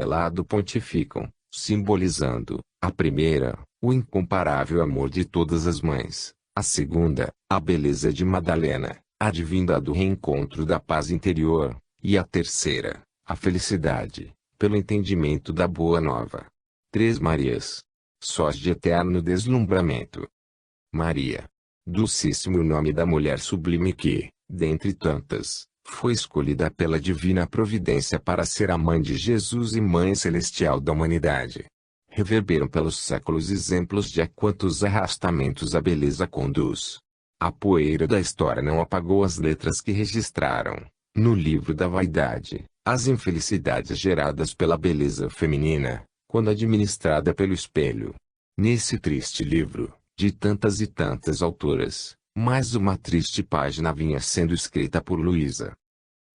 lado pontificam, simbolizando, a primeira, o incomparável amor de todas as mães, a segunda, a beleza de Madalena, advinda do reencontro da paz interior, e a terceira, a felicidade, pelo entendimento da boa nova. Três Marias. Sós de eterno deslumbramento. Maria. Dulcíssimo nome da mulher sublime que, dentre tantas, foi escolhida pela divina providência para ser a mãe de Jesus e mãe celestial da humanidade. Reverberam pelos séculos exemplos de a quantos arrastamentos a beleza conduz. A poeira da história não apagou as letras que registraram, no livro da vaidade, as infelicidades geradas pela beleza feminina, quando administrada pelo espelho. Nesse triste livro, de tantas e tantas autoras, mais uma triste página vinha sendo escrita por Luísa.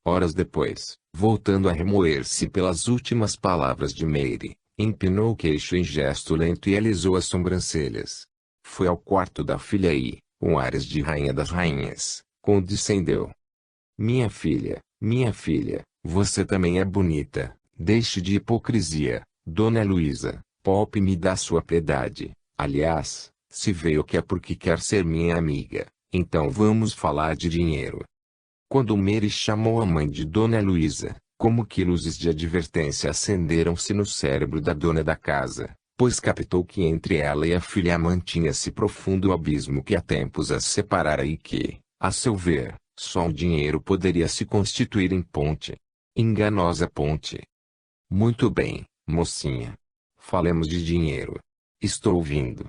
Horas depois, voltando a remoer-se pelas últimas palavras de Mary, empinou o queixo em gesto lento e alisou as sobrancelhas. Foi ao quarto da filha e, com ares de rainha das rainhas, condescendeu. Minha filha, você também é bonita, deixe de hipocrisia, Dona Luísa, poupe-me da sua piedade. Aliás, se veio que é porque quer ser minha amiga, então vamos falar de dinheiro. Quando Mary chamou a mãe de Dona Luísa, como que luzes de advertência acenderam-se no cérebro da dona da casa, pois captou que entre ela e a filha mantinha-se profundo abismo que há tempos as separara e que, a seu ver, só o dinheiro poderia se constituir em ponte. Enganosa ponte. Muito bem, mocinha. Falemos de dinheiro. Estou ouvindo.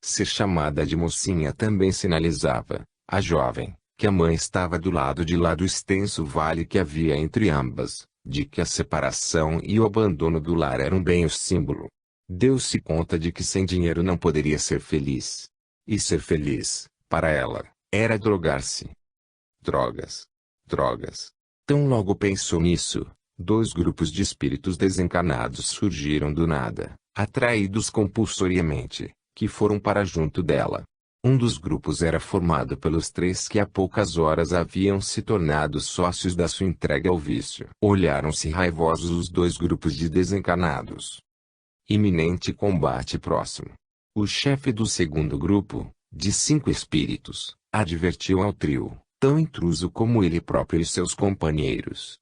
Ser chamada de mocinha também sinalizava, a jovem, que a mãe estava do lado de lá do extenso vale que havia entre ambas, de que a separação e o abandono do lar eram bem o símbolo. Deu-se conta de que sem dinheiro não poderia ser feliz. E ser feliz, para ela, era drogar-se. Drogas. Drogas. Tão logo pensou nisso, dois grupos de espíritos desencarnados surgiram do nada, atraídos compulsoriamente, que foram para junto dela. Um dos grupos era formado pelos três que há poucas horas haviam se tornado sócios da sua entrega ao vício. Olharam-se raivosos os dois grupos de desencarnados. Iminente combate próximo. O chefe do segundo grupo, de 5 espíritos, advertiu ao trio, tão intruso como ele próprio e seus companheiros.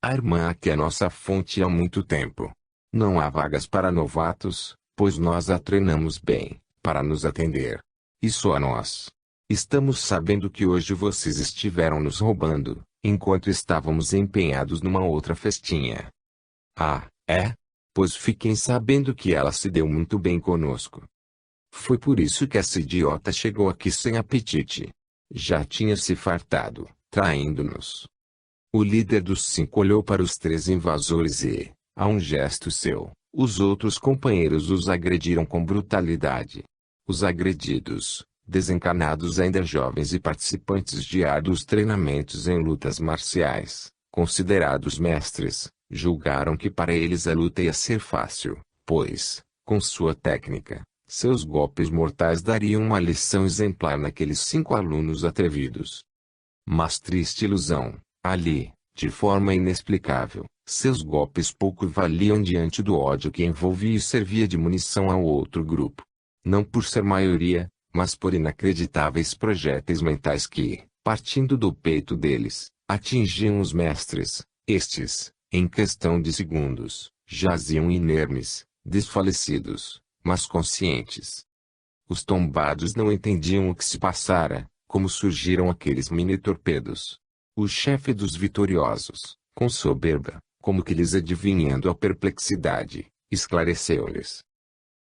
A irmã aqui é nossa fonte há muito tempo. Não há vagas para novatos, pois nós a treinamos bem, para nos atender. Isso a nós. Estamos sabendo que hoje vocês estiveram nos roubando, enquanto estávamos empenhados numa outra festinha. Ah, é? Pois fiquem sabendo que ela se deu muito bem conosco. Foi por isso que essa idiota chegou aqui sem apetite. Já tinha se fartado, traindo-nos. O líder dos 5 olhou para os 3 invasores e, a um gesto seu, os outros companheiros os agrediram com brutalidade. Os agredidos, desencarnados ainda jovens e participantes de árduos treinamentos em lutas marciais, considerados mestres, julgaram que para eles a luta ia ser fácil, pois, com sua técnica, seus golpes mortais dariam uma lição exemplar naqueles 5 alunos atrevidos. Mas triste ilusão, ali, de forma inexplicável, seus golpes pouco valiam diante do ódio que envolvia e servia de munição ao outro grupo. Não por ser maioria, mas por inacreditáveis projéteis mentais que, partindo do peito deles, atingiam os mestres. Estes, em questão de segundos, jaziam inermes, desfalecidos, mas conscientes. Os tombados não entendiam o que se passara, como surgiram aqueles mini-torpedos. O chefe dos vitoriosos, com soberba, como que lhes adivinhando a perplexidade, esclareceu-lhes.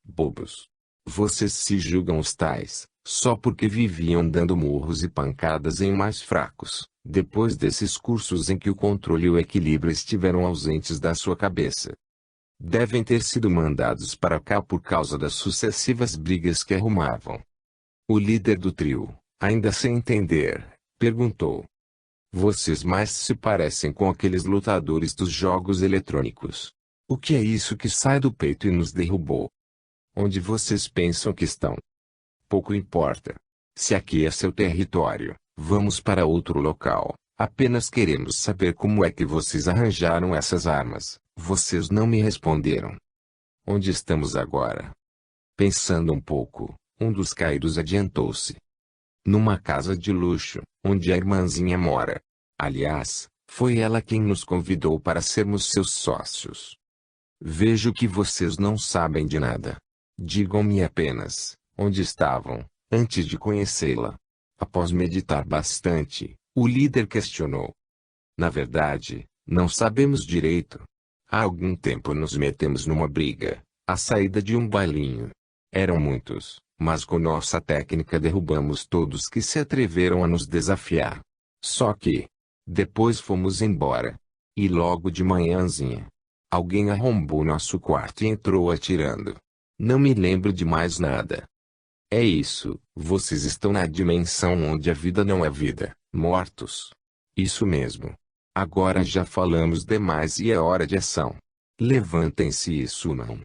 Bobos! Vocês se julgam os tais, só porque viviam dando murros e pancadas em mais fracos, depois desses cursos em que o controle e o equilíbrio estiveram ausentes da sua cabeça. Devem ter sido mandados para cá por causa das sucessivas brigas que arrumavam. O líder do trio, ainda sem entender, perguntou. Vocês mais se parecem com aqueles lutadores dos jogos eletrônicos. O que é isso que sai do peito e nos derrubou? Onde vocês pensam que estão? Pouco importa. Se aqui é seu território, vamos para outro local. Apenas queremos saber como é que vocês arranjaram essas armas, Vocês não me responderam. Onde estamos agora? Pensando um pouco, um dos caídos adiantou-se. Numa casa de luxo, onde a irmãzinha mora. Aliás, foi ela quem nos convidou para sermos seus sócios. Vejo que vocês não sabem de nada. Digam-me apenas, onde estavam, antes de conhecê-la. Após meditar bastante, o líder questionou. Na verdade, não sabemos direito. Há algum tempo nos metemos numa briga, à saída de um bailinho. Eram muitos, mas com nossa técnica derrubamos todos que se atreveram a nos desafiar. Só que, depois fomos embora. E logo de manhãzinha, alguém arrombou nosso quarto e entrou atirando. Não me lembro de mais nada. É isso, vocês estão na dimensão onde a vida não é vida, mortos. Isso mesmo. Agora já falamos demais e é hora de ação. Levantem-se e sumam.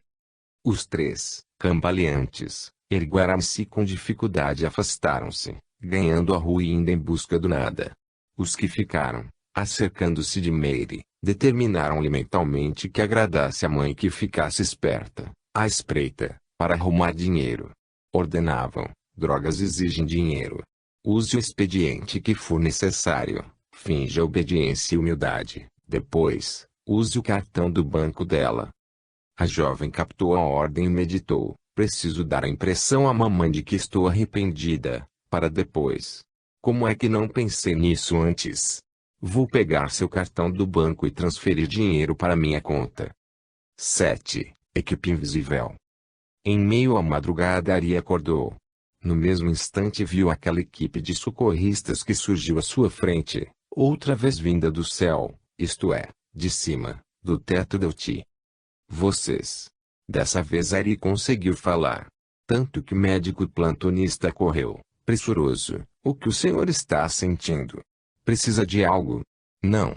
Os três, cambaleantes, ergueram-se e com dificuldade afastaram-se, ganhando a rua e indo em busca do nada. Os que ficaram, acercando-se de Mary, determinaram-lhe mentalmente que agradasse a mãe que ficasse esperta, à espreita, para arrumar dinheiro. Ordenavam, drogas exigem dinheiro. Use o expediente que for necessário, finja obediência e humildade, depois, use o cartão do banco dela. A jovem captou a ordem e meditou, preciso dar a impressão à mamãe de que estou arrependida, para depois. Como é que não pensei nisso antes? Vou pegar seu cartão do banco e transferir dinheiro para minha conta. 7. Equipe invisível. Em meio à madrugada Ari acordou. No mesmo instante viu aquela equipe de socorristas que surgiu à sua frente, outra vez vinda do céu, isto é, de cima, do teto do Ti. Vocês. Dessa vez Ari conseguiu falar. Tanto que o médico plantonista correu, pressuroso. O que o senhor está sentindo? Precisa de algo? Não,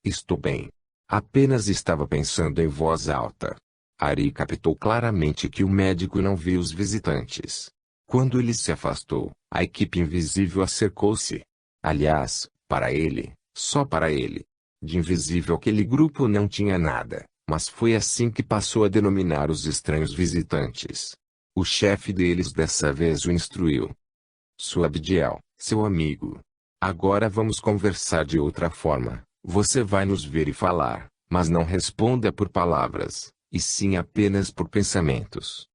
estou bem. Apenas estava pensando em voz alta. Ari captou claramente que o médico não viu os visitantes. Quando ele se afastou, a equipe invisível acercou-se. Aliás, para ele, só para ele. De invisível aquele grupo não tinha nada, mas foi assim que passou a denominar os estranhos visitantes. O chefe deles dessa vez o instruiu. Sou Abdiel, seu amigo. Agora vamos conversar de outra forma. Você vai nos ver e falar, mas não responda por palavras, e sim apenas por pensamentos.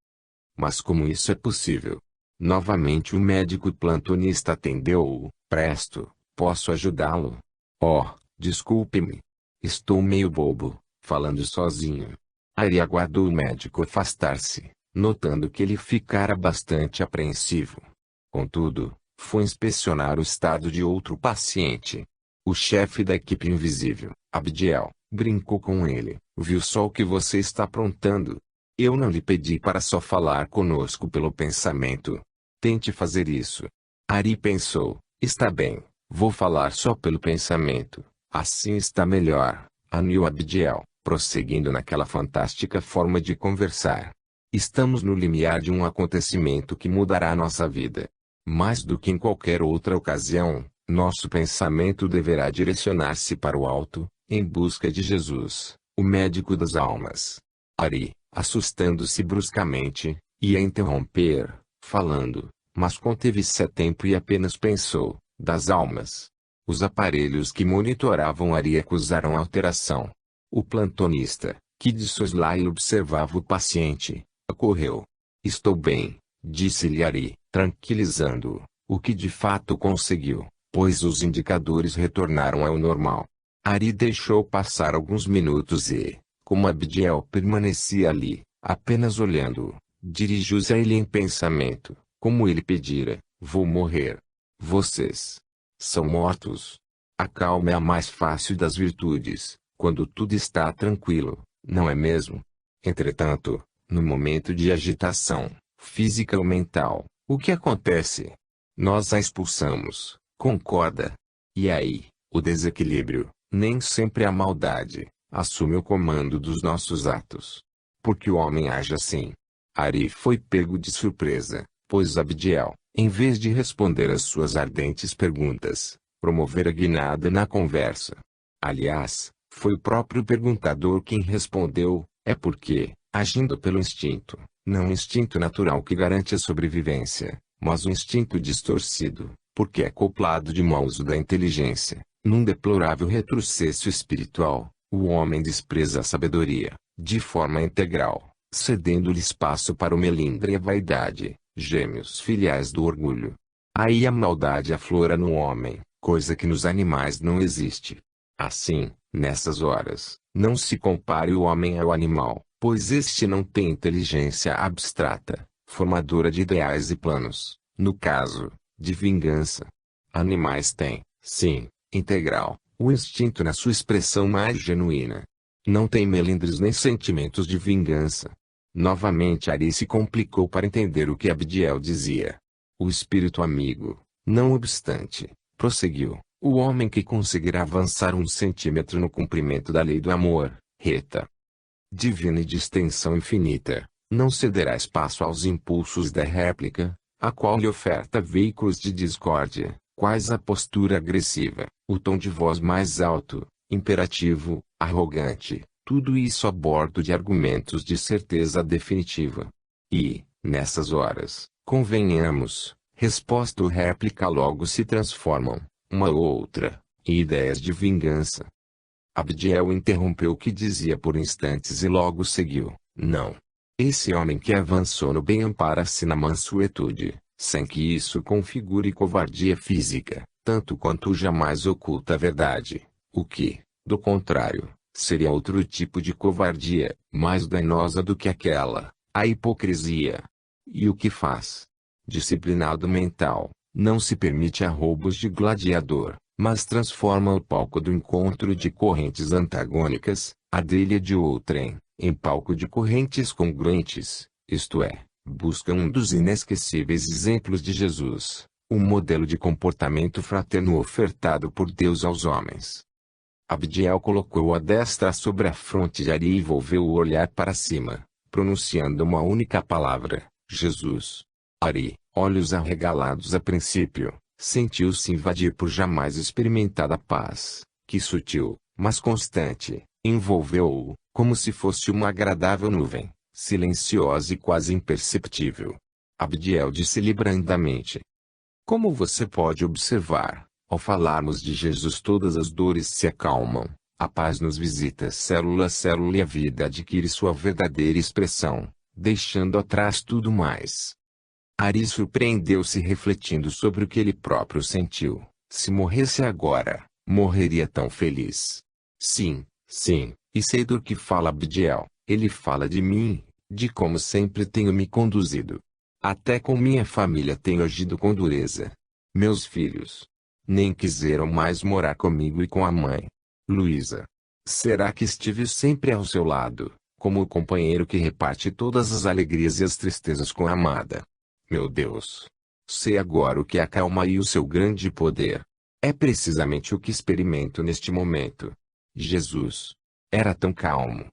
Mas como isso é possível? Novamente o médico plantonista atendeu-o. Presto, posso ajudá-lo? Oh, desculpe-me. Estou meio bobo, falando sozinho. Ari aguardou o médico afastar-se, notando que ele ficara bastante apreensivo. Contudo, foi inspecionar o estado de outro paciente. O chefe da equipe invisível, Abdiel, brincou com ele. Viu só o que você está aprontando? Eu não lhe pedi para só falar conosco pelo pensamento. Tente fazer isso. Ari pensou, está bem, vou falar só pelo pensamento. Assim está melhor, aniu Abdiel, prosseguindo naquela fantástica forma de conversar. Estamos no limiar de um acontecimento que mudará nossa vida. Mais do que em qualquer outra ocasião, nosso pensamento deverá direcionar-se para o alto, em busca de Jesus, o médico das almas. Ari, assustando-se bruscamente, ia interromper, falando, mas conteve-se a tempo e apenas pensou, das almas. Os aparelhos que monitoravam Ari acusaram alteração. O plantonista, que de soslaio observava o paciente, acorreu. Estou bem, disse-lhe Ari, tranquilizando-o, o que de fato conseguiu, pois os indicadores retornaram ao normal. Ari deixou passar alguns minutos e, como Abdiel permanecia ali, apenas olhando-o, dirigiu-se a ele em pensamento, como ele pedira, vou morrer. Vocês são mortos. A calma é a mais fácil das virtudes, quando tudo está tranquilo, não é mesmo? Entretanto, no momento de agitação, física ou mental, o que acontece? Nós a expulsamos, concorda? E aí, o desequilíbrio, nem sempre a maldade, assume o comando dos nossos atos. Porque o homem age assim. Ari foi pego de surpresa, pois Abdiel, em vez de responder às suas ardentes perguntas, promovera guinada na conversa. Aliás, Foi o próprio perguntador quem respondeu, é porque, agindo pelo instinto, não o instinto natural que garante a sobrevivência, mas o instinto distorcido, porque é acoplado de mau uso da inteligência, num deplorável retrocesso espiritual, o homem despreza a sabedoria, de forma integral, cedendo-lhe espaço para o melindre e a vaidade, gêmeos filiais do orgulho. Aí a maldade aflora no homem, coisa que nos animais não existe. Assim, nessas horas, não se compare o homem ao animal, pois este não tem inteligência abstrata, formadora de ideais e planos, no caso, de vingança. Animais têm, sim, integral, o instinto na sua expressão mais genuína. Não tem melindres nem sentimentos de vingança. Novamente Ari se complicou para entender o que Abdiel dizia. O espírito amigo, não obstante, prosseguiu, o homem que conseguirá avançar 1 centímetro no cumprimento da lei do amor, reta divina e de extensão infinita, não cederá espaço aos impulsos da réplica, a qual lhe oferta veículos de discórdia, quais a postura agressiva, o tom de voz mais alto, imperativo, arrogante, tudo isso a bordo de argumentos de certeza definitiva. E, nessas horas, convenhamos, resposta ou réplica logo se transformam, uma ou outra, em ideias de vingança. Abdiel interrompeu o que dizia por instantes e logo seguiu, não. Esse homem que avançou no bem ampara-se na mansuetude, sem que isso configure covardia física, tanto quanto jamais oculta a verdade, o que, do contrário, seria outro tipo de covardia, mais danosa do que aquela, a hipocrisia. E o que faz? Disciplinado mental, não se permite arroubos de gladiador, mas transforma o palco do encontro de correntes antagônicas, a dele e de outrem, em palco de correntes congruentes, isto é, busca um dos inesquecíveis exemplos de Jesus, um modelo de comportamento fraterno ofertado por Deus aos homens. Abdiel colocou a destra sobre a fronte de Ari e volveu o olhar para cima, pronunciando uma única palavra, Jesus. Ari, olhos arregalados a princípio, sentiu-se invadir por jamais experimentada paz, que sutil, mas constante, envolveu-o, como se fosse uma agradável nuvem, silenciosa e quase imperceptível. Abdiel disse-lhe brandamente: como você pode observar, ao falarmos de Jesus todas as dores se acalmam, a paz nos visita célula a célula e a vida adquire sua verdadeira expressão, deixando atrás tudo mais. Ari surpreendeu-se refletindo sobre o que ele próprio sentiu. Se morresse agora, morreria tão feliz. Sim, sim, e sei do que fala Abdiel. Ele fala de mim, de como sempre tenho me conduzido. Até com minha família tenho agido com dureza. Meus filhos nem quiseram mais morar comigo e com a mãe. Luísa. Será que estive sempre ao seu lado, como o companheiro que reparte todas as alegrias e as tristezas com a amada? Meu Deus! Sei agora o que é a calma e o seu grande poder. É precisamente o que experimento neste momento. Jesus era tão calmo.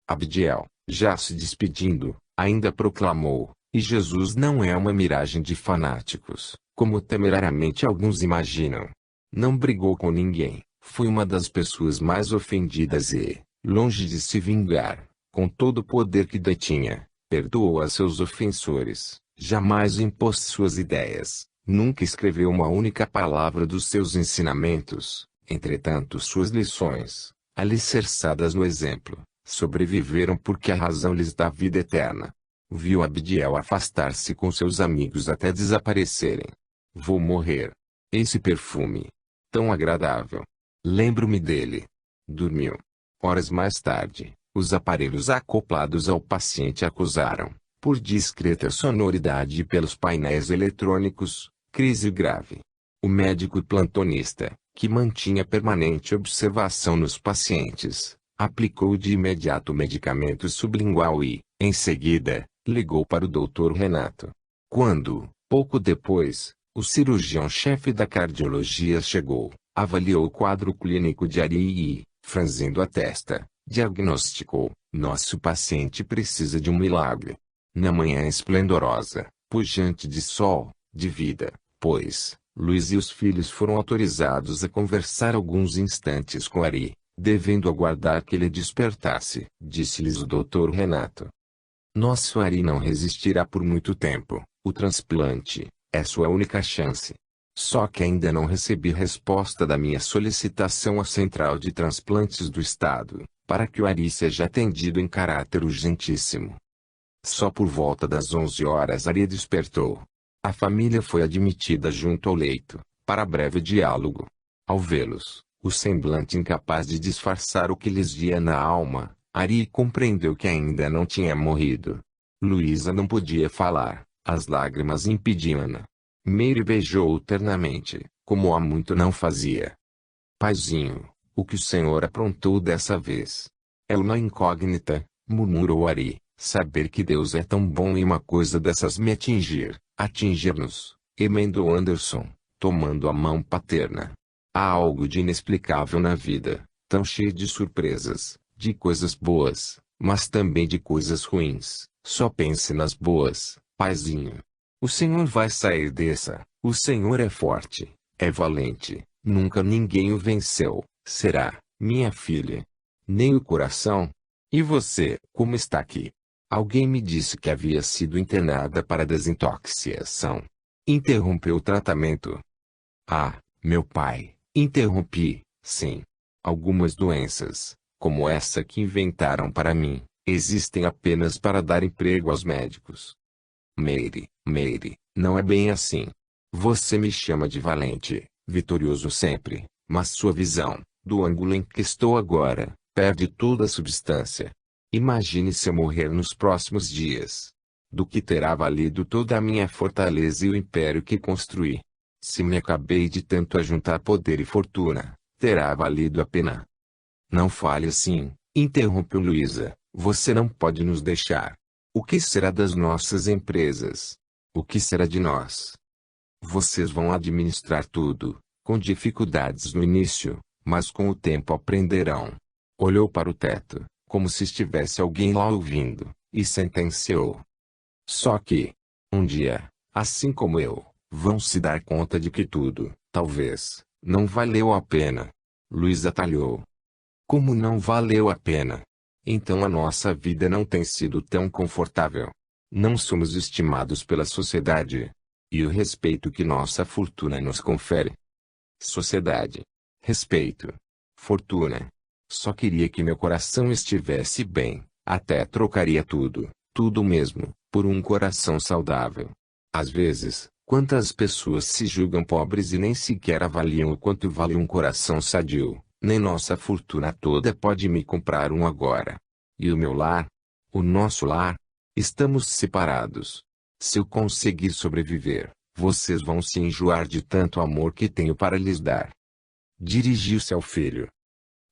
Abdiel, já se despedindo, ainda proclamou, e Jesus não é uma miragem de fanáticos, como temerariamente alguns imaginam. Não brigou com ninguém, foi uma das pessoas mais ofendidas e, longe de se vingar, com todo o poder que detinha, perdoou a seus ofensores. Jamais impôs suas ideias, nunca escreveu uma única palavra dos seus ensinamentos, entretanto suas lições, alicerçadas no exemplo, sobreviveram porque a razão lhes dá vida eterna. Viu Abdiel afastar-se com seus amigos até desaparecerem. Vou morrer. Esse perfume, tão agradável. Lembro-me dele. Dormiu. Horas mais tarde, os aparelhos acoplados ao paciente acusaram, por discreta sonoridade e pelos painéis eletrônicos, crise grave. O médico plantonista, que mantinha permanente observação nos pacientes, aplicou de imediato o medicamento sublingual e, em seguida, ligou para o Dr. Renato. Quando, pouco depois, o cirurgião-chefe da cardiologia chegou, avaliou o quadro clínico de Ari e, franzindo a testa, diagnosticou: nosso paciente precisa de um milagre. Na manhã esplendorosa, pujante de sol, de vida, pois, Luiz e os filhos foram autorizados a conversar alguns instantes com Ari. devendo aguardar que ele despertasse, disse-lhes o Dr. Renato. Nosso Ari não resistirá por muito tempo, o transplante é sua única chance. Só que ainda não recebi resposta da minha solicitação à Central de Transplantes do Estado, para que o Ari seja atendido em caráter urgentíssimo. Só por volta das 11 horas Ari despertou. A família foi admitida junto ao leito, para breve diálogo. Ao vê-los, o semblante incapaz de disfarçar o que lhes via na alma, Ari compreendeu que ainda não tinha morrido. Luísa não podia falar, as lágrimas impediam-na. Mary beijou-o ternamente, como há muito não fazia. Paizinho, o que o senhor aprontou dessa vez? É uma incógnita, murmurou Ari. Saber que Deus é tão bom e uma coisa dessas me atingir-nos, emendou Anderson, tomando a mão paterna. Há algo de inexplicável na vida, tão cheio de surpresas, de coisas boas, mas também de coisas ruins. Só pense nas boas, paizinho. O senhor vai sair dessa, o senhor é forte, é valente, nunca ninguém o venceu, será, minha filha. Nem o coração? E você, como está aqui? Alguém me disse que havia sido internada para desintoxicação. Interrompeu o tratamento. Ah, meu pai, interrompi, sim. Algumas doenças, como essa que inventaram para mim, existem apenas para dar emprego aos médicos. Mary, não é bem assim. Você me chama de valente, vitorioso sempre, mas sua visão, do ângulo em que estou agora, perde toda a substância. Imagine se eu morrer nos próximos dias. Do que terá valido toda a minha fortaleza e o império que construí? Se me acabei de tanto ajuntar poder e fortuna, terá valido a pena? Não fale assim, interrompeu Luísa. Você não pode nos deixar. O que será das nossas empresas? O que será de nós? Vocês vão administrar tudo, com dificuldades no início, mas com o tempo aprenderão. Olhou para o teto, como se estivesse alguém lá ouvindo, e sentenciou. Só que, um dia, assim como eu, vão se dar conta de que tudo, talvez, não valeu a pena. Luísa atalhou. Como não valeu a pena? Então a nossa vida não tem sido tão confortável. Não somos estimados pela sociedade. E o respeito que nossa fortuna nos confere. Sociedade. Respeito. Fortuna. Só queria que meu coração estivesse bem, até trocaria tudo, tudo mesmo, por um coração saudável. Às vezes, quantas pessoas se julgam pobres e nem sequer avaliam o quanto vale um coração sadio, nem nossa fortuna toda pode me comprar um agora. E o meu lar? O nosso lar? Estamos separados. Se eu conseguir sobreviver, vocês vão se enjoar de tanto amor que tenho para lhes dar. Dirigiu-se ao filho.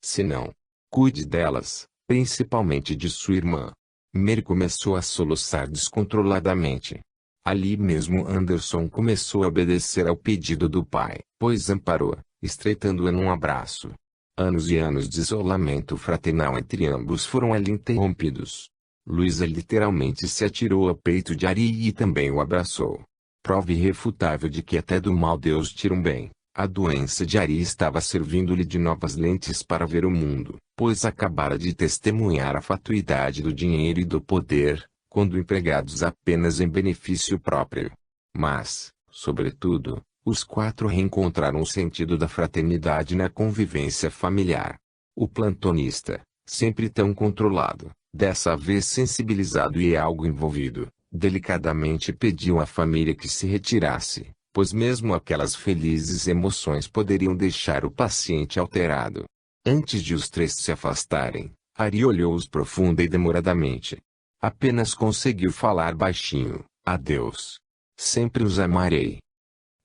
Se não, cuide delas, principalmente de sua irmã. Mary começou a soluçar descontroladamente. Ali mesmo Anderson começou a obedecer ao pedido do pai, pois amparou, estreitando-a num abraço. Anos e anos de isolamento fraternal entre ambos foram ali interrompidos. Luísa literalmente se atirou ao peito de Ari e também o abraçou. Prova irrefutável de que até do mal Deus tira um bem. A doença de Ari estava servindo-lhe de novas lentes para ver o mundo, pois acabara de testemunhar a fatuidade do dinheiro e do poder, quando empregados apenas em benefício próprio. Mas, sobretudo, os quatro reencontraram o sentido da fraternidade na convivência familiar. O plantonista, sempre tão controlado, dessa vez sensibilizado e algo envolvido, delicadamente pediu à família que se retirasse, pois mesmo aquelas felizes emoções poderiam deixar o paciente alterado. Antes de os três se afastarem, Ari olhou-os profunda e demoradamente. Apenas conseguiu falar baixinho: adeus. Sempre os amarei.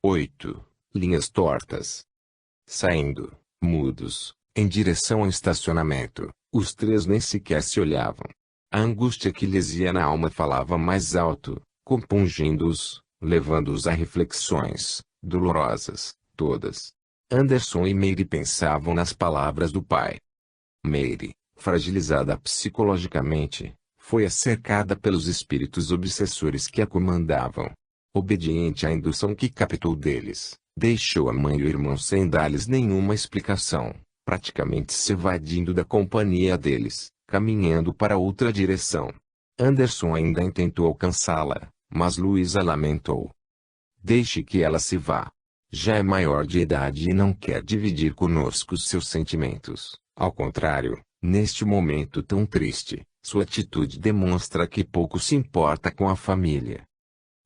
8. Linhas tortas. Saindo, mudos, em direção ao estacionamento, os três nem sequer se olhavam. A angústia que lhes ia na alma falava mais alto, compungindo-os, levando-os a reflexões, dolorosas, todas. Anderson e Mary pensavam nas palavras do pai. Mary, fragilizada psicologicamente, foi cercada pelos espíritos obsessores que a comandavam. Obediente à indução que captou deles, deixou a mãe e o irmão sem dar-lhes nenhuma explicação. praticamente se evadindo da companhia deles, caminhando para outra direção. Anderson ainda tentou alcançá-la, mas Luísa lamentou. Deixe que ela se vá. Já é maior de idade e não quer dividir conosco seus sentimentos. Ao contrário, neste momento tão triste, sua atitude demonstra que pouco se importa com a família.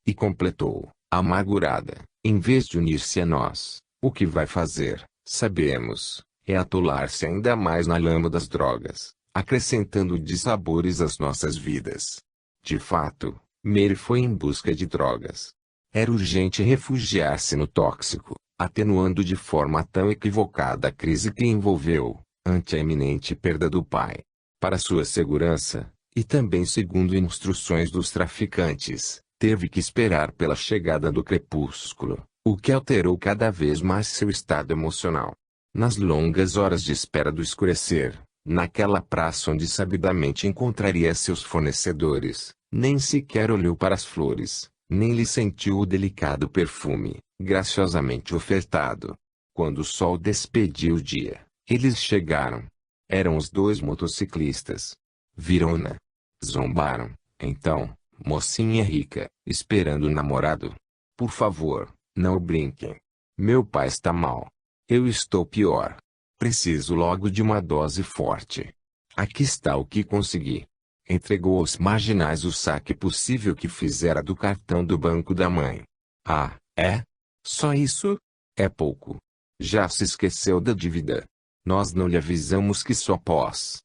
E completou, amargurada, em vez de unir-se a nós, o que vai fazer, sabemos, é atolar-se ainda mais na lama das drogas, acrescentando dissabores às nossas vidas. De fato, Mary foi em busca de drogas. Era urgente refugiar-se no tóxico, atenuando de forma tão equivocada a crise que envolveu, ante a iminente perda do pai. Para sua segurança, e também segundo instruções dos traficantes, teve que esperar pela chegada do crepúsculo, o que alterou cada vez mais seu estado emocional. Nas longas horas de espera do escurecer, naquela praça onde sabidamente encontraria seus fornecedores, nem sequer olhou para as flores, nem lhe sentiu o delicado perfume, graciosamente ofertado. Quando o sol despediu o dia, eles chegaram. Eram os dois motociclistas. Viram-na. Zombaram. Então, mocinha rica, esperando o namorado. Por favor, não brinquem. Meu pai está mal. Eu estou pior. Preciso logo de uma dose forte. Aqui está o que consegui. Entregou aos marginais o saque possível que fizera do cartão do banco da mãe. Ah, é? Só isso? É pouco. Já se esqueceu da dívida. Nós não lhe avisamos que só após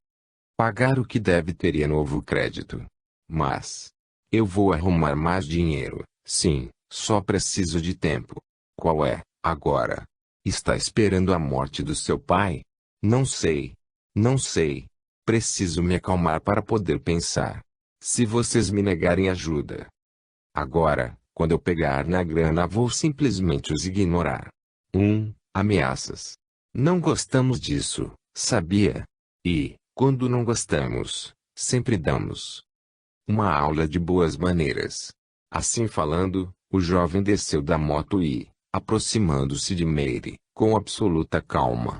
pagar o que deve teria novo crédito. Mas eu vou arrumar mais dinheiro. Sim, só preciso de tempo. Qual é, agora? Está esperando a morte do seu pai? Não sei. Não sei. Preciso me acalmar para poder pensar. Se vocês me negarem ajuda. Agora, quando eu pegar na grana vou simplesmente os ignorar. Ameaças. Não gostamos disso, sabia? E, quando não gostamos, sempre damos uma aula de boas maneiras. Assim falando, o jovem desceu da moto e, aproximando-se de Mary, com absoluta calma,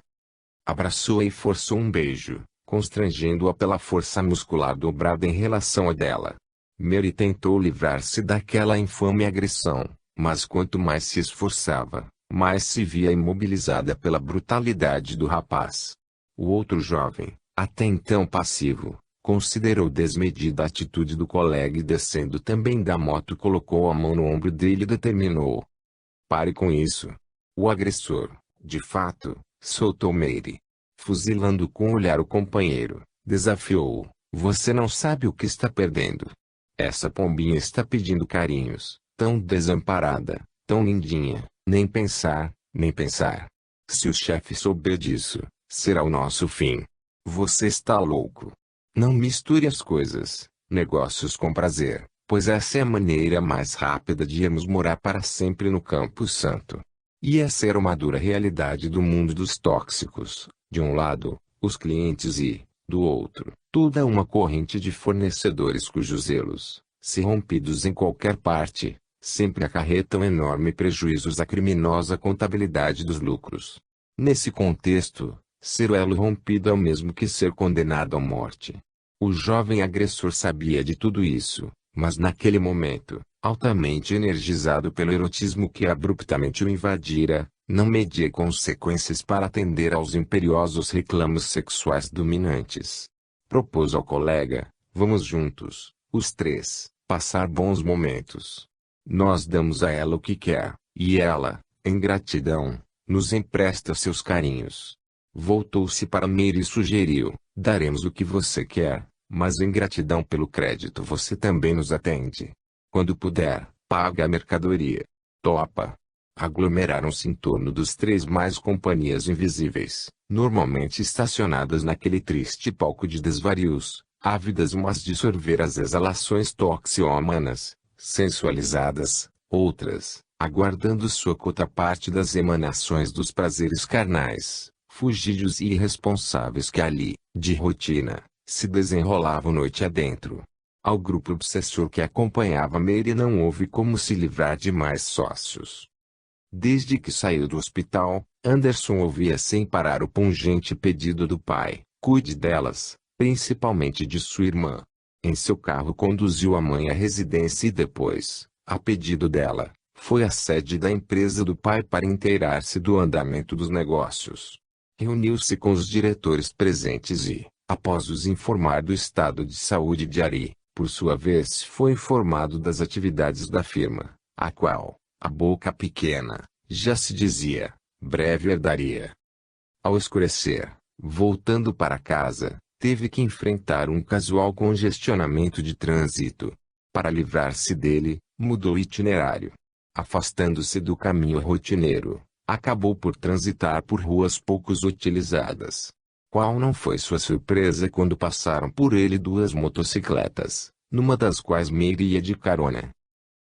abraçou-a e forçou um beijo, constrangendo-a pela força muscular dobrada em relação à dela. Mary tentou livrar-se daquela infame agressão, mas quanto mais se esforçava, mais se via imobilizada pela brutalidade do rapaz. O outro jovem, até então passivo, considerou desmedida a atitude do colega e descendo também da moto colocou a mão no ombro dele e determinou. Pare com isso. O agressor, de fato, soltou Mary. Fuzilando com o olhar o companheiro, desafiou-o. Você não sabe o que está perdendo. Essa pombinha está pedindo carinhos, tão desamparada, tão lindinha. Nem pensar, nem pensar. Se o chefe souber disso, será o nosso fim. Você está louco. Não misture as coisas, negócios com prazer, pois essa é a maneira mais rápida de irmos morar para sempre no Campo Santo. E essa era uma dura realidade do mundo dos tóxicos. De um lado, os clientes e, do outro, toda uma corrente de fornecedores cujos elos, se rompidos em qualquer parte, sempre acarretam enorme prejuízos à criminosa contabilidade dos lucros. Nesse contexto, ser o elo rompido é o mesmo que ser condenado à morte. O jovem agressor sabia de tudo isso, mas naquele momento, altamente energizado pelo erotismo que abruptamente o invadira, não media consequências para atender aos imperiosos reclamos sexuais dominantes. Propôs ao colega, vamos juntos, os três, passar bons momentos. Nós damos a ela o que quer, e ela, em gratidão, nos empresta seus carinhos. Voltou-se para Mary e sugeriu, daremos o que você quer, mas em gratidão pelo crédito você também nos atende. Quando puder, paga a mercadoria. Topa. Aglomeraram-se em torno dos três mais companhias invisíveis, normalmente estacionadas naquele triste palco de desvarios, ávidas umas de sorver as exalações toxiomanas, sensualizadas, outras, aguardando sua cota parte das emanações dos prazeres carnais, fugídios e irresponsáveis que ali, de rotina, se desenrolavam noite adentro. Ao grupo obsessor que acompanhava Mary não houve como se livrar de mais sócios. Desde que saiu do hospital, Anderson ouvia sem parar o pungente pedido do pai: cuide delas, principalmente de sua irmã. Em seu carro conduziu a mãe à residência e depois, a pedido dela, foi à sede da empresa do pai para inteirar-se do andamento dos negócios. Reuniu-se com os diretores presentes e, após os informar do estado de saúde de Ari, por sua vez foi informado das atividades da firma, a qual, a boca pequena, já se dizia, breve herdaria. Ao escurecer, voltando para casa, teve que enfrentar um casual congestionamento de trânsito. Para livrar-se dele, mudou o itinerário. Afastando-se do caminho rotineiro, acabou por transitar por ruas pouco utilizadas. Qual não foi sua surpresa quando passaram por ele duas motocicletas, numa das quais Meire ia de carona.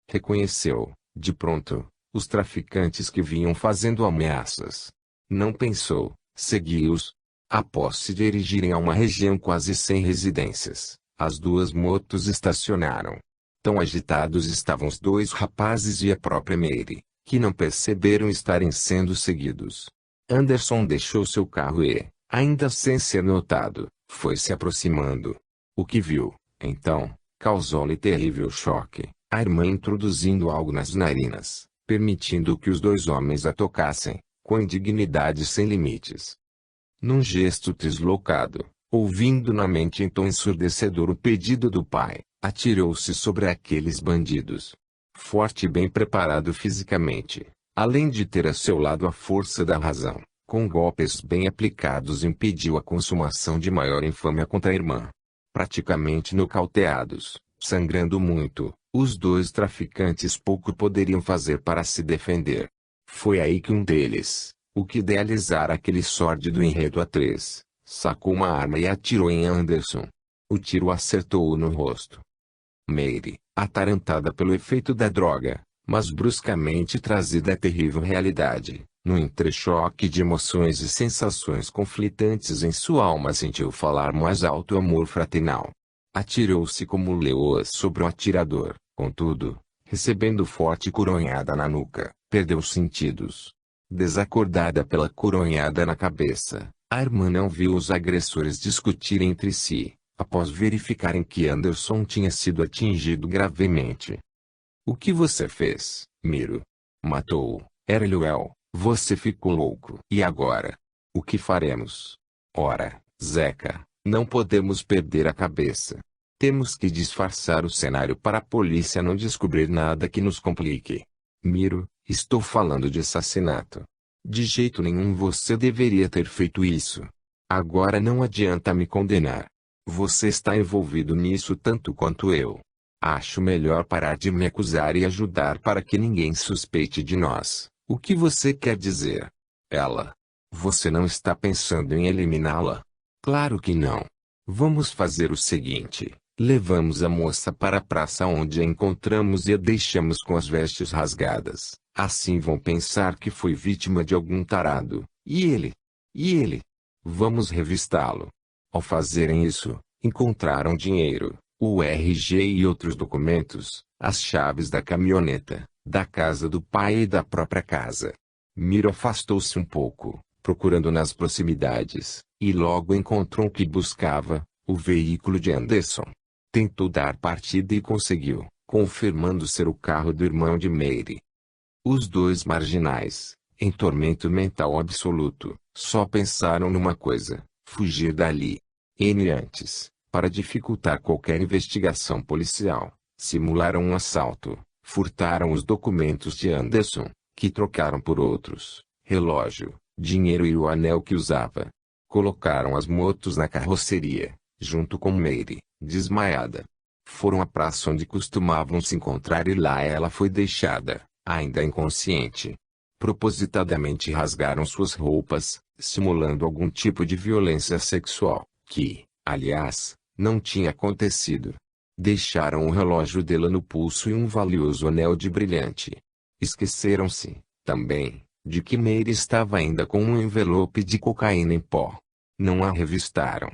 Reconheceu, de pronto, os traficantes que vinham fazendo ameaças. Não pensou, seguiu-os. Após se dirigirem a uma região quase sem residências, as duas motos estacionaram. Tão agitados estavam os dois rapazes e a própria Meire, que não perceberam estarem sendo seguidos. Anderson deixou seu carro e, ainda sem ser notado, foi se aproximando. O que viu, então, causou-lhe terrível choque, a irmã introduzindo algo nas narinas, permitindo que os dois homens a tocassem, com indignidade sem limites. Num gesto deslocado, ouvindo na mente em tom ensurdecedor o pedido do pai, atirou-se sobre aqueles bandidos. Forte e bem preparado fisicamente, além de ter a seu lado a força da razão, com golpes bem aplicados impediu a consumação de maior infâmia contra a irmã. Praticamente nocauteados, sangrando muito, os dois traficantes pouco poderiam fazer para se defender. Foi aí que um deles, o que idealizara aquele sórdido enredo a três, sacou uma arma e atirou em Anderson. O tiro acertou-o no rosto. Meire, atarantada pelo efeito da droga, mas bruscamente trazida à terrível realidade, no entrechoque de emoções e sensações conflitantes em sua alma sentiu falar mais alto o amor fraternal. Atirou-se como leoa sobre o atirador, contudo, recebendo forte coronhada na nuca, perdeu os sentidos. Desacordada pela coronhada na cabeça, a irmã não viu os agressores discutirem entre si, após verificarem que Anderson tinha sido atingido gravemente. O que você fez, Miro? Matou-o, era Luel, você ficou louco. E agora? O que faremos? Ora, Zeca, não podemos perder a cabeça. Temos que disfarçar o cenário para a polícia não descobrir nada que nos complique. Miro, estou falando de assassinato. De jeito nenhum você deveria ter feito isso. Agora não adianta me condenar. Você está envolvido nisso tanto quanto eu. Acho melhor parar de me acusar e ajudar para que ninguém suspeite de nós. O que você quer dizer? Ela. Você não está pensando em eliminá-la? Claro que não. Vamos fazer o seguinte. Levamos a moça para a praça onde a encontramos e a deixamos com as vestes rasgadas. Assim vão pensar que foi vítima de algum tarado. E ele? E ele? Vamos revistá-lo. Ao fazerem isso, encontraram dinheiro, o RG e outros documentos, as chaves da caminhoneta, da casa do pai e da própria casa. Miro afastou-se um pouco, procurando nas proximidades, e logo encontrou o que buscava, o veículo de Anderson. Tentou dar partida e conseguiu, confirmando ser o carro do irmão de Meire. Os dois marginais, em tormento mental absoluto, só pensaram numa coisa: fugir dali. Antes, para dificultar qualquer investigação policial, simularam um assalto, furtaram os documentos de Anderson, que trocaram por outros, relógio, dinheiro e o anel que usava. Colocaram as motos na carroceria, junto com Meire, desmaiada. Foram à praça onde costumavam se encontrar e lá ela foi deixada, ainda inconsciente. Propositadamente rasgaram suas roupas, simulando algum tipo de violência sexual, que, aliás, não tinha acontecido. Deixaram o relógio dela no pulso e um valioso anel de brilhante. Esqueceram-se, também, de que Meire estava ainda com um envelope de cocaína em pó. Não a revistaram.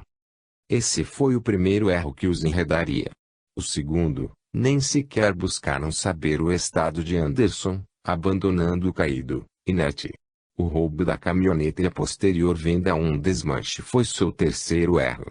Esse foi o primeiro erro que os enredaria. O segundo, nem sequer buscaram saber o estado de Anderson, abandonando-o caído, inerte. O roubo da caminhonete e a posterior venda a um desmanche foi seu terceiro erro.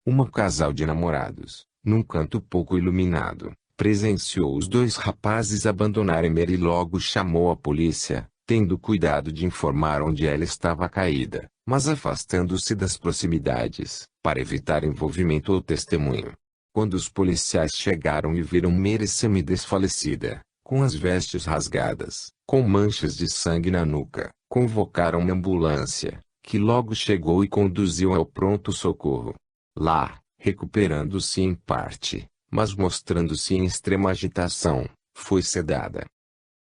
Um casal de namorados, num canto pouco iluminado, presenciou os dois rapazes abandonarem Mary e logo chamou a polícia, tendo cuidado de informar onde ela estava caída, mas afastando-se das proximidades, para evitar envolvimento ou testemunho. Quando os policiais chegaram e viram Mary semi-desfalecida, com as vestes rasgadas, com manchas de sangue na nuca, convocaram uma ambulância, que logo chegou e conduziu ao pronto-socorro. Lá, recuperando-se em parte, mas mostrando-se em extrema agitação, foi sedada.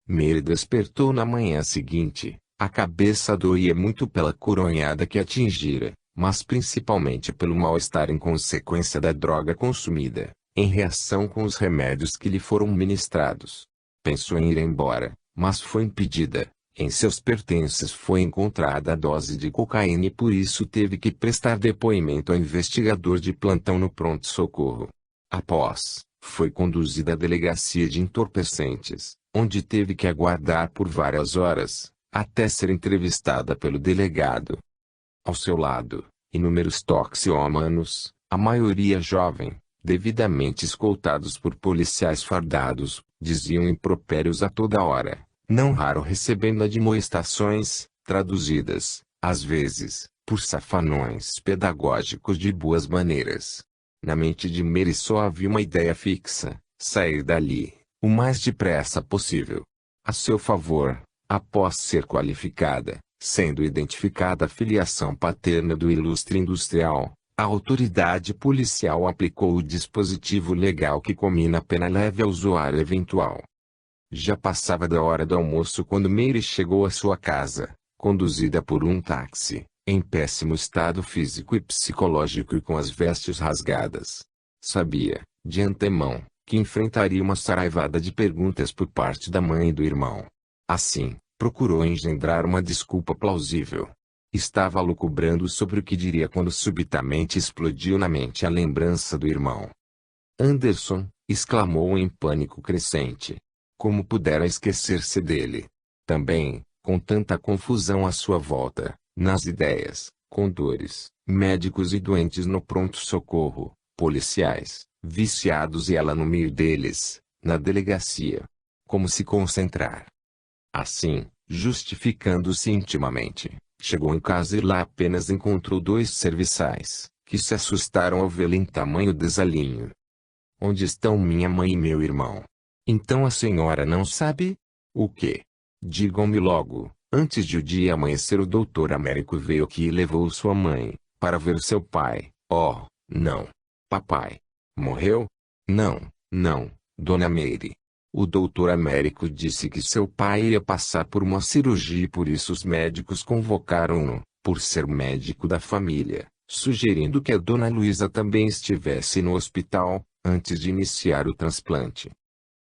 Mary despertou na manhã seguinte. A cabeça doía muito pela coronhada que atingira, mas principalmente pelo mal-estar em consequência da droga consumida, em reação com os remédios que lhe foram ministrados. Pensou em ir embora, mas foi impedida. Em seus pertences foi encontrada a dose de cocaína e por isso teve que prestar depoimento ao investigador de plantão no pronto-socorro. Após, foi conduzida à delegacia de entorpecentes, onde teve que aguardar por várias horas, até ser entrevistada pelo delegado. Ao seu lado, inúmeros toxicômanos, a maioria jovem, devidamente escoltados por policiais fardados, diziam impropérios a toda hora, não raro recebendo admoestações, traduzidas, às vezes, por safanões pedagógicos de boas maneiras. Na mente de Mary só havia uma ideia fixa: sair dali, o mais depressa possível. A seu favor, após ser qualificada, sendo identificada a filiação paterna do ilustre industrial, a autoridade policial aplicou o dispositivo legal que comina a pena leve ao usuário eventual. Já passava da hora do almoço quando Mary chegou à sua casa, conduzida por um táxi, em péssimo estado físico e psicológico e com as vestes rasgadas. Sabia, de antemão, que enfrentaria uma saraivada de perguntas por parte da mãe e do irmão. Assim, procurou engendrar uma desculpa plausível. Estava lucubrando sobre o que diria quando subitamente explodiu na mente a lembrança do irmão. Anderson, exclamou em pânico crescente. Como pudera esquecer-se dele? Também, com tanta confusão à sua volta, nas ideias, condutores, médicos e doentes no pronto-socorro, policiais, viciados e ela no meio deles, na delegacia. Como se concentrar? Assim, justificando-se intimamente, chegou em casa e lá apenas encontrou dois serviçais, que se assustaram ao vê-la em tamanho desalinho. Onde estão minha mãe e meu irmão? Então a senhora não sabe? O quê? Digam-me logo. Antes de o dia amanhecer o doutor Américo veio aqui e levou sua mãe, para ver seu pai. Oh, não. Papai. Morreu? Não, não, dona Mary. O doutor Américo disse que seu pai ia passar por uma cirurgia e por isso os médicos convocaram-no, por ser médico da família, sugerindo que a dona Luísa também estivesse no hospital, antes de iniciar o transplante.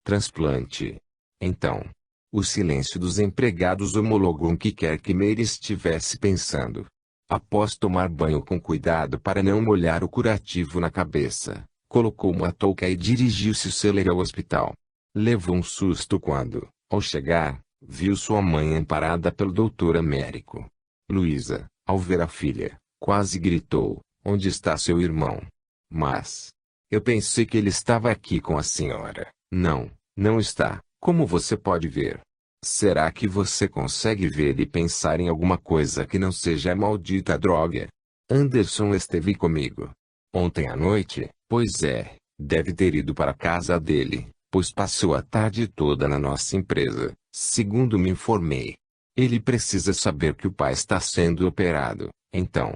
Transplante. Então, o silêncio dos empregados homologou o que quer que Mary estivesse pensando. Após tomar banho com cuidado para não molhar o curativo na cabeça, colocou uma touca e dirigiu-se célere ao hospital. Levou um susto quando, ao chegar, viu sua mãe amparada pelo doutor Américo. Luísa, ao ver a filha, quase gritou: onde está seu irmão? Mas, eu pensei que ele estava aqui com a senhora. Não, não está, como você pode ver. Será que você consegue ver e pensar em alguma coisa que não seja a maldita droga? Anderson esteve comigo ontem à noite, pois é, deve ter ido para a casa dele, pois passou a tarde toda na nossa empresa, segundo me informei. Ele precisa saber que o pai está sendo operado, então.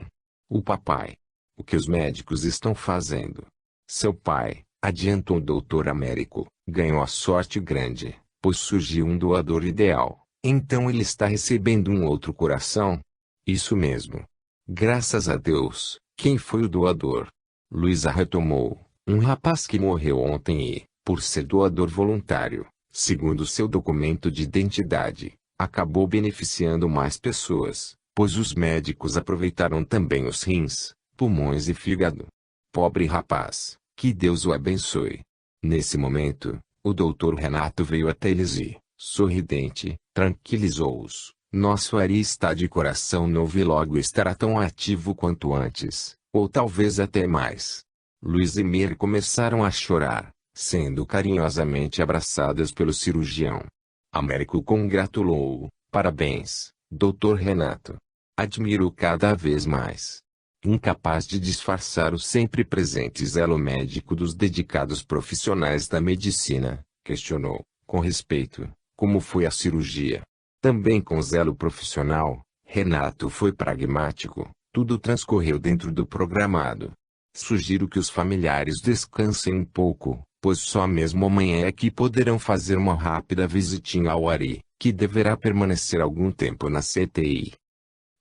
O papai. O que os médicos estão fazendo? Seu pai, adiantou o doutor Américo, ganhou a sorte grande, pois surgiu um doador ideal, então ele está recebendo um outro coração? Isso mesmo. Graças a Deus. Quem foi o doador? Luísa retomou. Um rapaz que morreu ontem e, por ser doador voluntário, segundo seu documento de identidade, acabou beneficiando mais pessoas, pois os médicos aproveitaram também os rins, pulmões e fígado. Pobre rapaz, que Deus o abençoe. Nesse momento, o doutor Renato veio até eles e, sorridente, tranquilizou-os, Nosso Ari está de coração novo e logo estará tão ativo quanto antes, ou talvez até mais. Luiz e Mary começaram a chorar, sendo carinhosamente abraçadas pelo cirurgião. Américo congratulou-o. Parabéns, Dr. Renato. Admiro cada vez mais. Incapaz de disfarçar o sempre presente zelo médico dos dedicados profissionais da medicina, questionou, com respeito, como foi a cirurgia. Também com zelo profissional, Renato foi pragmático, tudo transcorreu dentro do programado. Sugiro que os familiares descansem um pouco, pois só mesmo amanhã é que poderão fazer uma rápida visitinha ao Ari, que deverá permanecer algum tempo na CTI.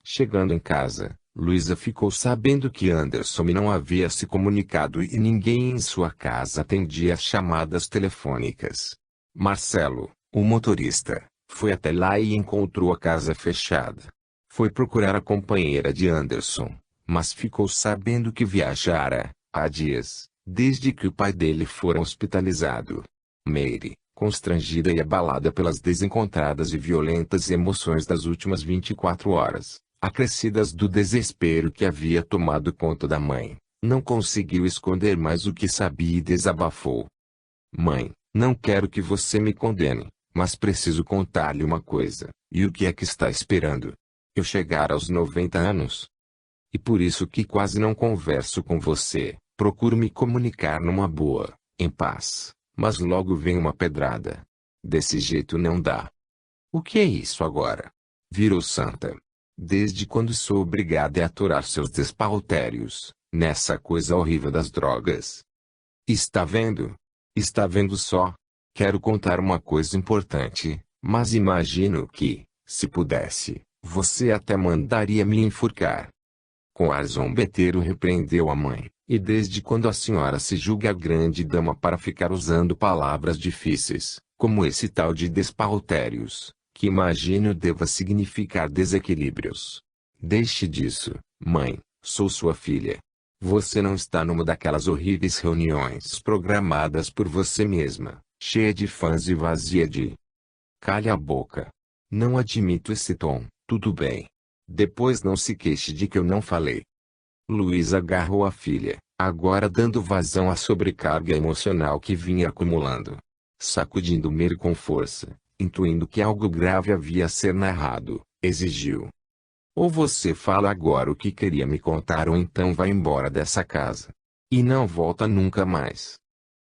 Chegando em casa, Luísa ficou sabendo que Anderson não havia se comunicado e ninguém em sua casa atendia as chamadas telefônicas. Marcelo, o motorista, foi até lá e encontrou a casa fechada. Foi procurar a companheira de Anderson, mas ficou sabendo que viajara, há dias, desde que o pai dele fora hospitalizado. Mary, constrangida e abalada pelas desencontradas e violentas emoções das últimas 24 horas, acrescidas do desespero que havia tomado conta da mãe, não conseguiu esconder mais o que sabia e desabafou. Mãe, não quero que você me condene, mas preciso contar-lhe uma coisa. E o que é que está esperando? Eu chegar aos 90 anos? E por isso que quase não converso com você, procuro me comunicar numa boa, em paz, mas logo vem uma pedrada. Desse jeito não dá. O que é isso agora? Virou santa. Desde quando sou obrigada a aturar seus despauterios, nessa coisa horrível das drogas? Está vendo? Está vendo só? Quero contar uma coisa importante, mas imagino que, se pudesse, você até mandaria me enforcar. Com ar zombeteiro repreendeu a mãe, e desde quando a senhora se julga grande dama para ficar usando palavras difíceis, como esse tal de despauterios, que imagino deva significar desequilíbrios. Deixe disso, mãe, sou sua filha. Você não está numa daquelas horríveis reuniões programadas por você mesma, cheia de fãs e vazia de... Calhe a boca. Não admito esse tom, tudo bem. Depois não se queixe de que eu não falei. Luiz agarrou a filha, agora dando vazão à sobrecarga emocional que vinha acumulando. Sacudindo Mary com força, intuindo que algo grave havia a ser narrado, exigiu. Ou você fala agora o que queria me contar ou então vai embora dessa casa. E não volta nunca mais.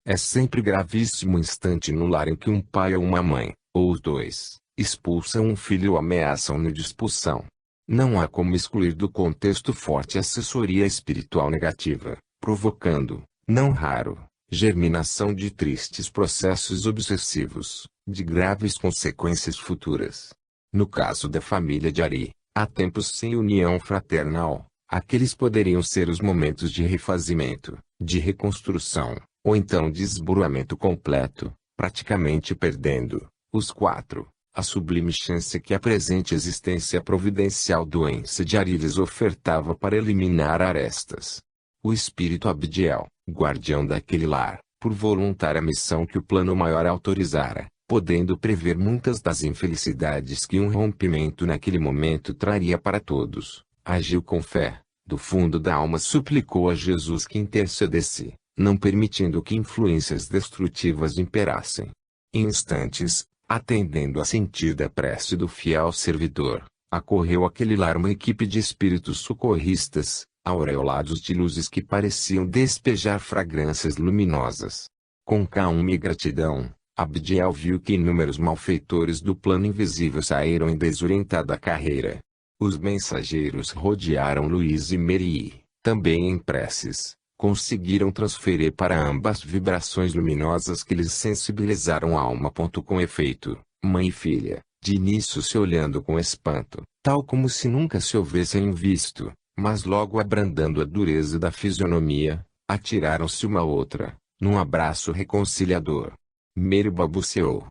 É sempre gravíssimo o instante no lar em que um pai ou uma mãe, ou os dois, expulsam um filho ou ameaçam-no de expulsão. Não há como excluir do contexto forte assessoria espiritual negativa, provocando, não raro, germinação de tristes processos obsessivos, de graves consequências futuras. No caso da família de Ari, há tempos sem união fraternal, aqueles poderiam ser os momentos de refazimento, de reconstrução, ou então de esboroamento completo, praticamente perdendo, os quatro, a sublime chance que a presente existência providencial doença de Ari lhes ofertava para eliminar arestas. O espírito Abdiel, guardião daquele lar, por voluntária missão que o plano maior autorizara, podendo prever muitas das infelicidades que um rompimento naquele momento traria para todos, agiu com fé, do fundo da alma suplicou a Jesus que intercedesse, não permitindo que influências destrutivas imperassem. Em instantes, atendendo à sentida prece do fiel servidor, acorreu àquele lar uma equipe de espíritos socorristas, aureolados de luzes que pareciam despejar fragrâncias luminosas. Com calma e gratidão, Abdiel viu que inúmeros malfeitores do plano invisível saíram em desorientada carreira. Os mensageiros rodearam Luiz e Mary, também em preces, conseguiram transferir para ambas vibrações luminosas que lhes sensibilizaram a alma. Com efeito, mãe e filha, de início se olhando com espanto, tal como se nunca se houvessem visto, mas logo abrandando a dureza da fisionomia, atiraram-se uma à outra, num abraço reconciliador. Mary balbuciou.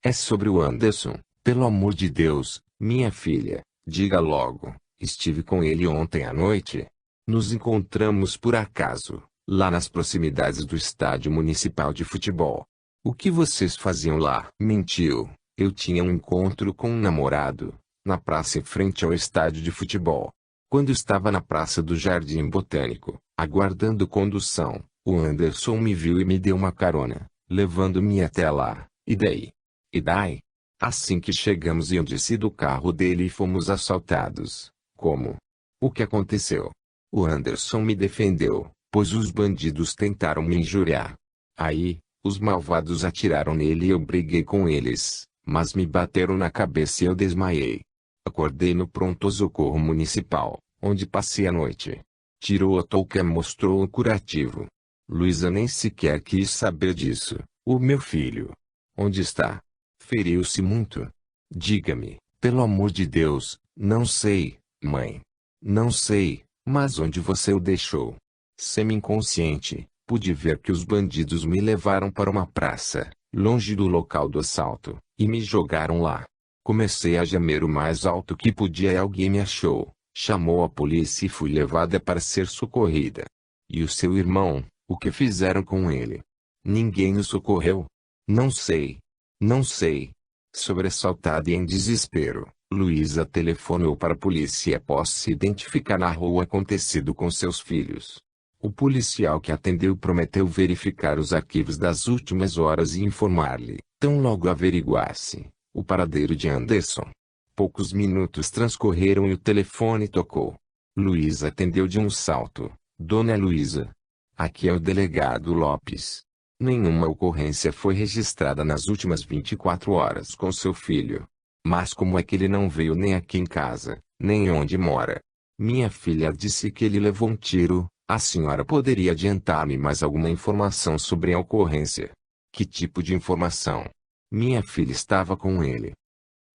É sobre o Anderson, pelo amor de Deus, minha filha, diga logo, estive com ele ontem à noite. Nos encontramos por acaso, lá nas proximidades do estádio municipal de futebol. O que vocês faziam lá? Mentiu, eu tinha um encontro com um namorado, na praça em frente ao estádio de futebol. Quando estava na praça do Jardim Botânico, aguardando condução, o Anderson me viu e me deu uma carona, levando-me até lá. E daí? E daí? Assim que chegamos eu desci do carro dele e fomos assaltados. Como? O que aconteceu? O Anderson me defendeu, pois os bandidos tentaram me injuriar. Aí, os malvados atiraram nele e eu briguei com eles, mas me bateram na cabeça e eu desmaiei. Acordei no pronto-socorro municipal, onde passei a noite. Tirou a touca e mostrou o curativo. Luísa nem sequer quis saber disso. O meu filho. Onde está? Feriu-se muito? Diga-me, pelo amor de Deus. Não sei, mãe. Não sei, mas onde você o deixou? Semi-inconsciente, pude ver que os bandidos me levaram para uma praça, longe do local do assalto, e me jogaram lá. Comecei a gemer o mais alto que podia e alguém me achou, chamou a polícia e fui levada para ser socorrida. E o seu irmão, o que fizeram com ele? Ninguém o socorreu? Não sei. Não sei. Sobressaltada e em desespero, Luísa telefonou para a polícia após se identificar na rua acontecido com seus filhos. O policial que atendeu prometeu verificar os arquivos das últimas horas e informar-lhe, tão logo averiguasse, o paradeiro de Anderson. Poucos minutos transcorreram e o telefone tocou. Luísa atendeu de um salto. Dona Luísa. Aqui é o delegado Lopes. Nenhuma ocorrência foi registrada nas últimas 24 horas com seu filho. Mas como é que ele não veio nem aqui em casa, nem onde mora? Minha filha disse que ele levou um tiro. A senhora poderia adiantar-me mais alguma informação sobre a ocorrência? Que tipo de informação? Minha filha estava com ele.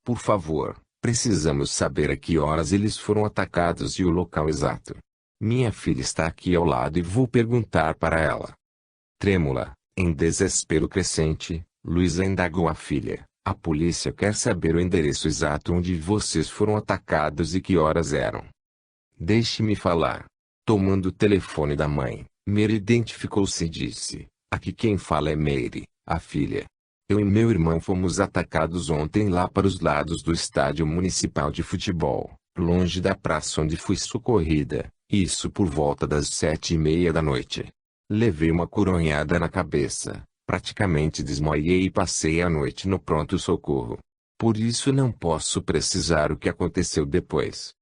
Por favor, precisamos saber a que horas eles foram atacados e o local exato. Minha filha está aqui ao lado e vou perguntar para ela. Trêmula, em desespero crescente, Luísa indagou a filha. A polícia quer saber o endereço exato onde vocês foram atacados e que horas eram. Deixe-me falar. Tomando o telefone da mãe, Mary identificou-se e disse, aqui quem fala é Mary, a filha. Eu e meu irmão fomos atacados ontem lá para os lados do estádio municipal de futebol, longe da praça onde fui socorrida, isso por volta das 7:30 da noite. Levei uma coronhada na cabeça, praticamente desmaiei e passei a noite no pronto-socorro. Por isso não posso precisar o que aconteceu depois.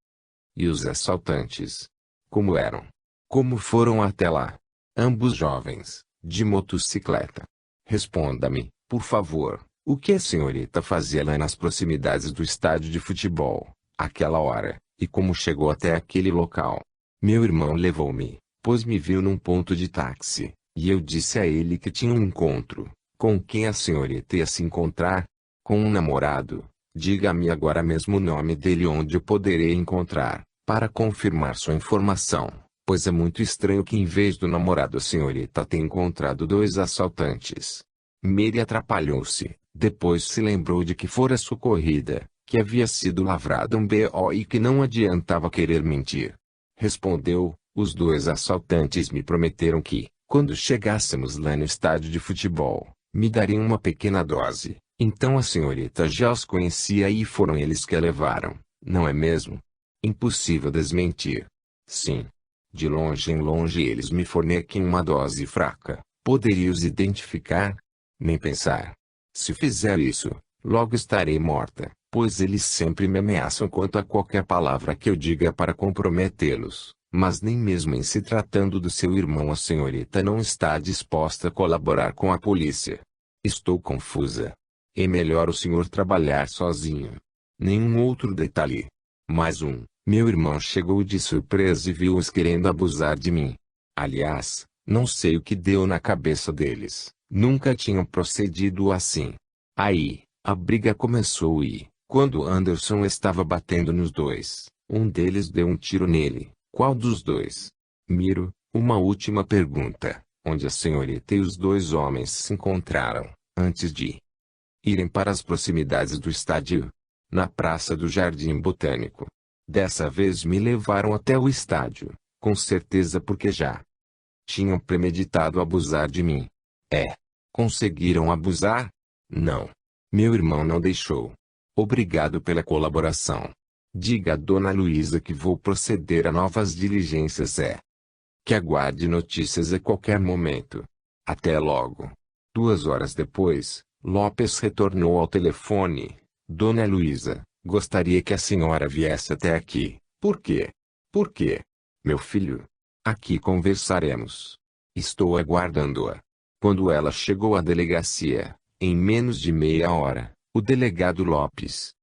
E os assaltantes? Como eram? Como foram até lá? Ambos jovens, de motocicleta. Responda-me, por favor, o que a senhorita fazia lá nas proximidades do estádio de futebol, àquela hora, e como chegou até aquele local? Meu irmão levou-me, pois me viu num ponto de táxi, e eu disse a ele que tinha um encontro. Com quem a senhorita ia se encontrar? Com um namorado. Diga-me agora mesmo o nome dele onde eu poderei encontrar, para confirmar sua informação, pois é muito estranho que em vez do namorado a senhorita tenha encontrado dois assaltantes. Mary atrapalhou-se, depois se lembrou de que fora socorrida, que havia sido lavrado um BO e que não adiantava querer mentir. Respondeu, os dois assaltantes me prometeram que, quando chegássemos lá no estádio de futebol, me dariam uma pequena dose. Então a senhorita já os conhecia e foram eles que a levaram, não é mesmo? Impossível desmentir. Sim. De longe em longe eles me fornequem uma dose fraca. Poderia os identificar? Nem pensar. Se fizer isso, logo estarei morta, pois eles sempre me ameaçam quanto a qualquer palavra que eu diga para comprometê-los. Mas nem mesmo em se tratando do seu irmão a senhorita não está disposta a colaborar com a polícia. Estou confusa. É melhor o senhor trabalhar sozinho. Nenhum outro detalhe. Mais um. Meu irmão chegou de surpresa e viu-os querendo abusar de mim. Aliás, não sei o que deu na cabeça deles. Nunca tinham procedido assim. Aí, a briga começou e, quando Anderson estava batendo nos dois, um deles deu um tiro nele. Qual dos dois? Miro, uma última pergunta. Onde a senhorita e os dois homens se encontraram, antes de irem para as proximidades do estádio? Na praça do Jardim Botânico. Dessa vez me levaram até o estádio, com certeza porque já tinham premeditado abusar de mim. É. Conseguiram abusar? Não. Meu irmão não deixou. Obrigado pela colaboração. Diga a Dona Luísa que vou proceder a novas diligências que aguarde notícias a qualquer momento. Até logo. 2 horas depois, Lopes retornou ao telefone. Dona Luísa, gostaria que a senhora viesse até aqui. Por quê? Por quê? Meu filho. Aqui conversaremos. Estou aguardando-a. Quando ela chegou à delegacia, em menos de meia hora, o delegado Lopes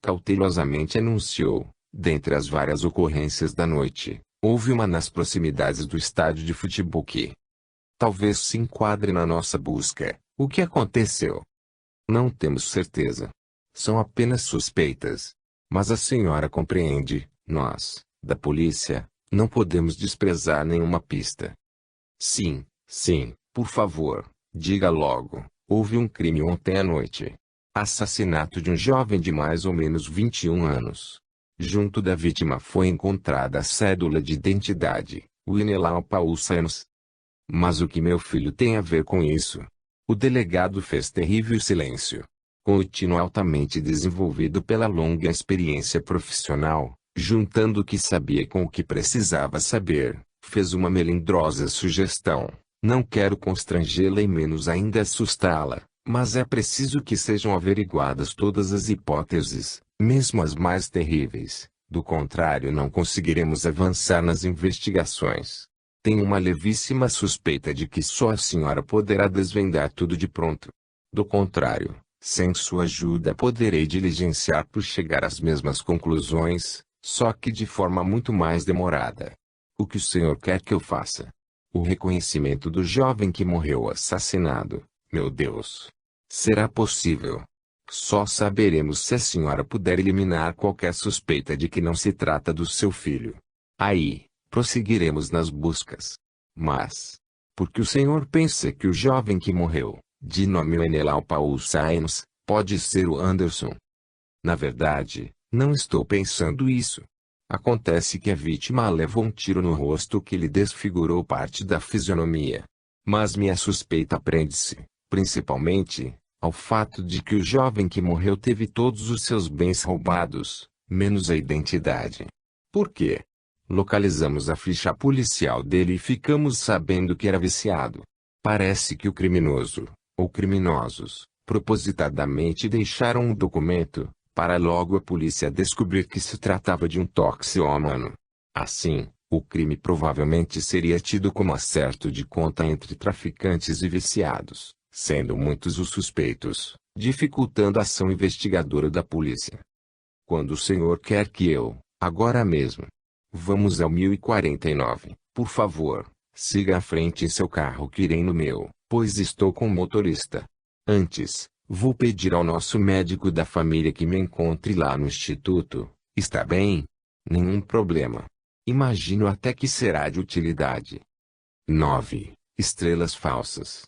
cautelosamente anunciou, dentre as várias ocorrências da noite, houve uma nas proximidades do estádio de futebol que talvez se enquadre na nossa busca. O que aconteceu? Não temos certeza. São apenas suspeitas. Mas a senhora compreende, nós, da polícia, não podemos desprezar nenhuma pista. Sim, sim, por favor, diga logo. Houve um crime ontem à noite. Assassinato de um jovem de mais ou menos 21 anos. Junto da vítima foi encontrada a cédula de identidade, Winelau Paul Sanos. Mas o que meu filho tem a ver com isso? O delegado fez terrível silêncio. Contínuo altamente desenvolvido pela longa experiência profissional, juntando o que sabia com o que precisava saber, fez uma melindrosa sugestão. Não quero constrangê-la e menos ainda assustá-la, mas é preciso que sejam averiguadas todas as hipóteses, mesmo as mais terríveis. Do contrário, não conseguiremos avançar nas investigações. Tenho uma levíssima suspeita de que só a senhora poderá desvendar tudo de pronto. Do contrário, sem sua ajuda poderei diligenciar por chegar às mesmas conclusões, só que de forma muito mais demorada. O que o senhor quer que eu faça? O reconhecimento do jovem que morreu assassinado, meu Deus! Será possível? Só saberemos se a senhora puder eliminar qualquer suspeita de que não se trata do seu filho. Aí, prosseguiremos nas buscas. Mas, por que o senhor pensa que o jovem que morreu, de nome Menelau Paul Sainz, pode ser o Anderson? Na verdade, não estou pensando isso. Acontece que a vítima levou um tiro no rosto que lhe desfigurou parte da fisionomia. Mas minha suspeita prende-se, principalmente, ao fato de que o jovem que morreu teve todos os seus bens roubados, menos a identidade. Por quê? Localizamos a ficha policial dele e ficamos sabendo que era viciado. Parece que o criminoso, ou criminosos, propositadamente deixaram um documento, para logo a polícia descobrir que se tratava de um toxicômano. Assim, o crime provavelmente seria tido como acerto de conta entre traficantes e viciados, sendo muitos os suspeitos, dificultando a ação investigadora da polícia. Quando o senhor quer que eu, agora mesmo. Vamos ao 1049, por favor, siga à frente em seu carro que irei no meu, pois estou com o motorista. Antes, vou pedir ao nosso médico da família que me encontre lá no instituto, está bem? Nenhum problema. Imagino até que será de utilidade. 9. Estrelas falsas.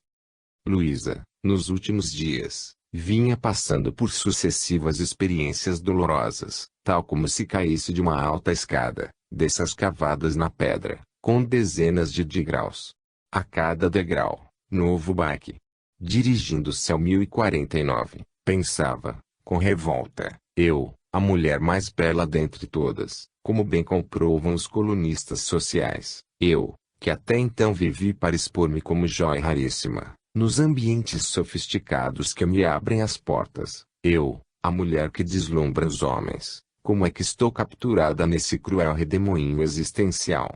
Luísa, nos últimos dias, vinha passando por sucessivas experiências dolorosas, tal como se caísse de uma alta escada, dessas cavadas na pedra, com dezenas de degraus. A cada degrau, novo baque. Dirigindo-se ao 1049, pensava, com revolta, eu, a mulher mais bela dentre todas, como bem comprovam os colunistas sociais, eu, que até então vivi para expor-me como jóia raríssima, nos ambientes sofisticados que me abrem as portas, eu, a mulher que deslumbra os homens, como é que estou capturada nesse cruel redemoinho existencial?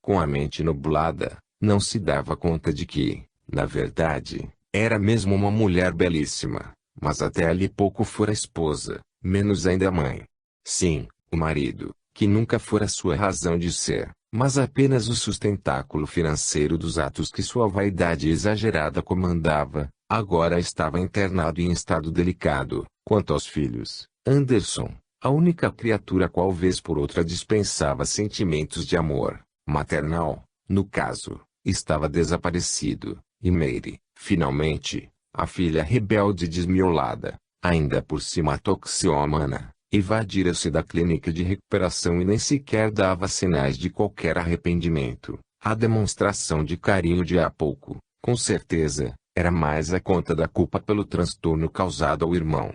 Com a mente nublada, não se dava conta de que, na verdade, era mesmo uma mulher belíssima, mas até ali pouco fora esposa, menos ainda mãe. Sim, o marido, que nunca fora sua razão de ser, mas apenas o sustentáculo financeiro dos atos que sua vaidade exagerada comandava, agora estava internado em estado delicado. Quanto aos filhos, Anderson, a única criatura qual vez por outra dispensava sentimentos de amor maternal, no caso, estava desaparecido, e Mary, finalmente, a filha rebelde e desmiolada, ainda por cima toxiomana, evadira-se da clínica de recuperação e nem sequer dava sinais de qualquer arrependimento. A demonstração de carinho de há pouco, com certeza, era mais a conta da culpa pelo transtorno causado ao irmão.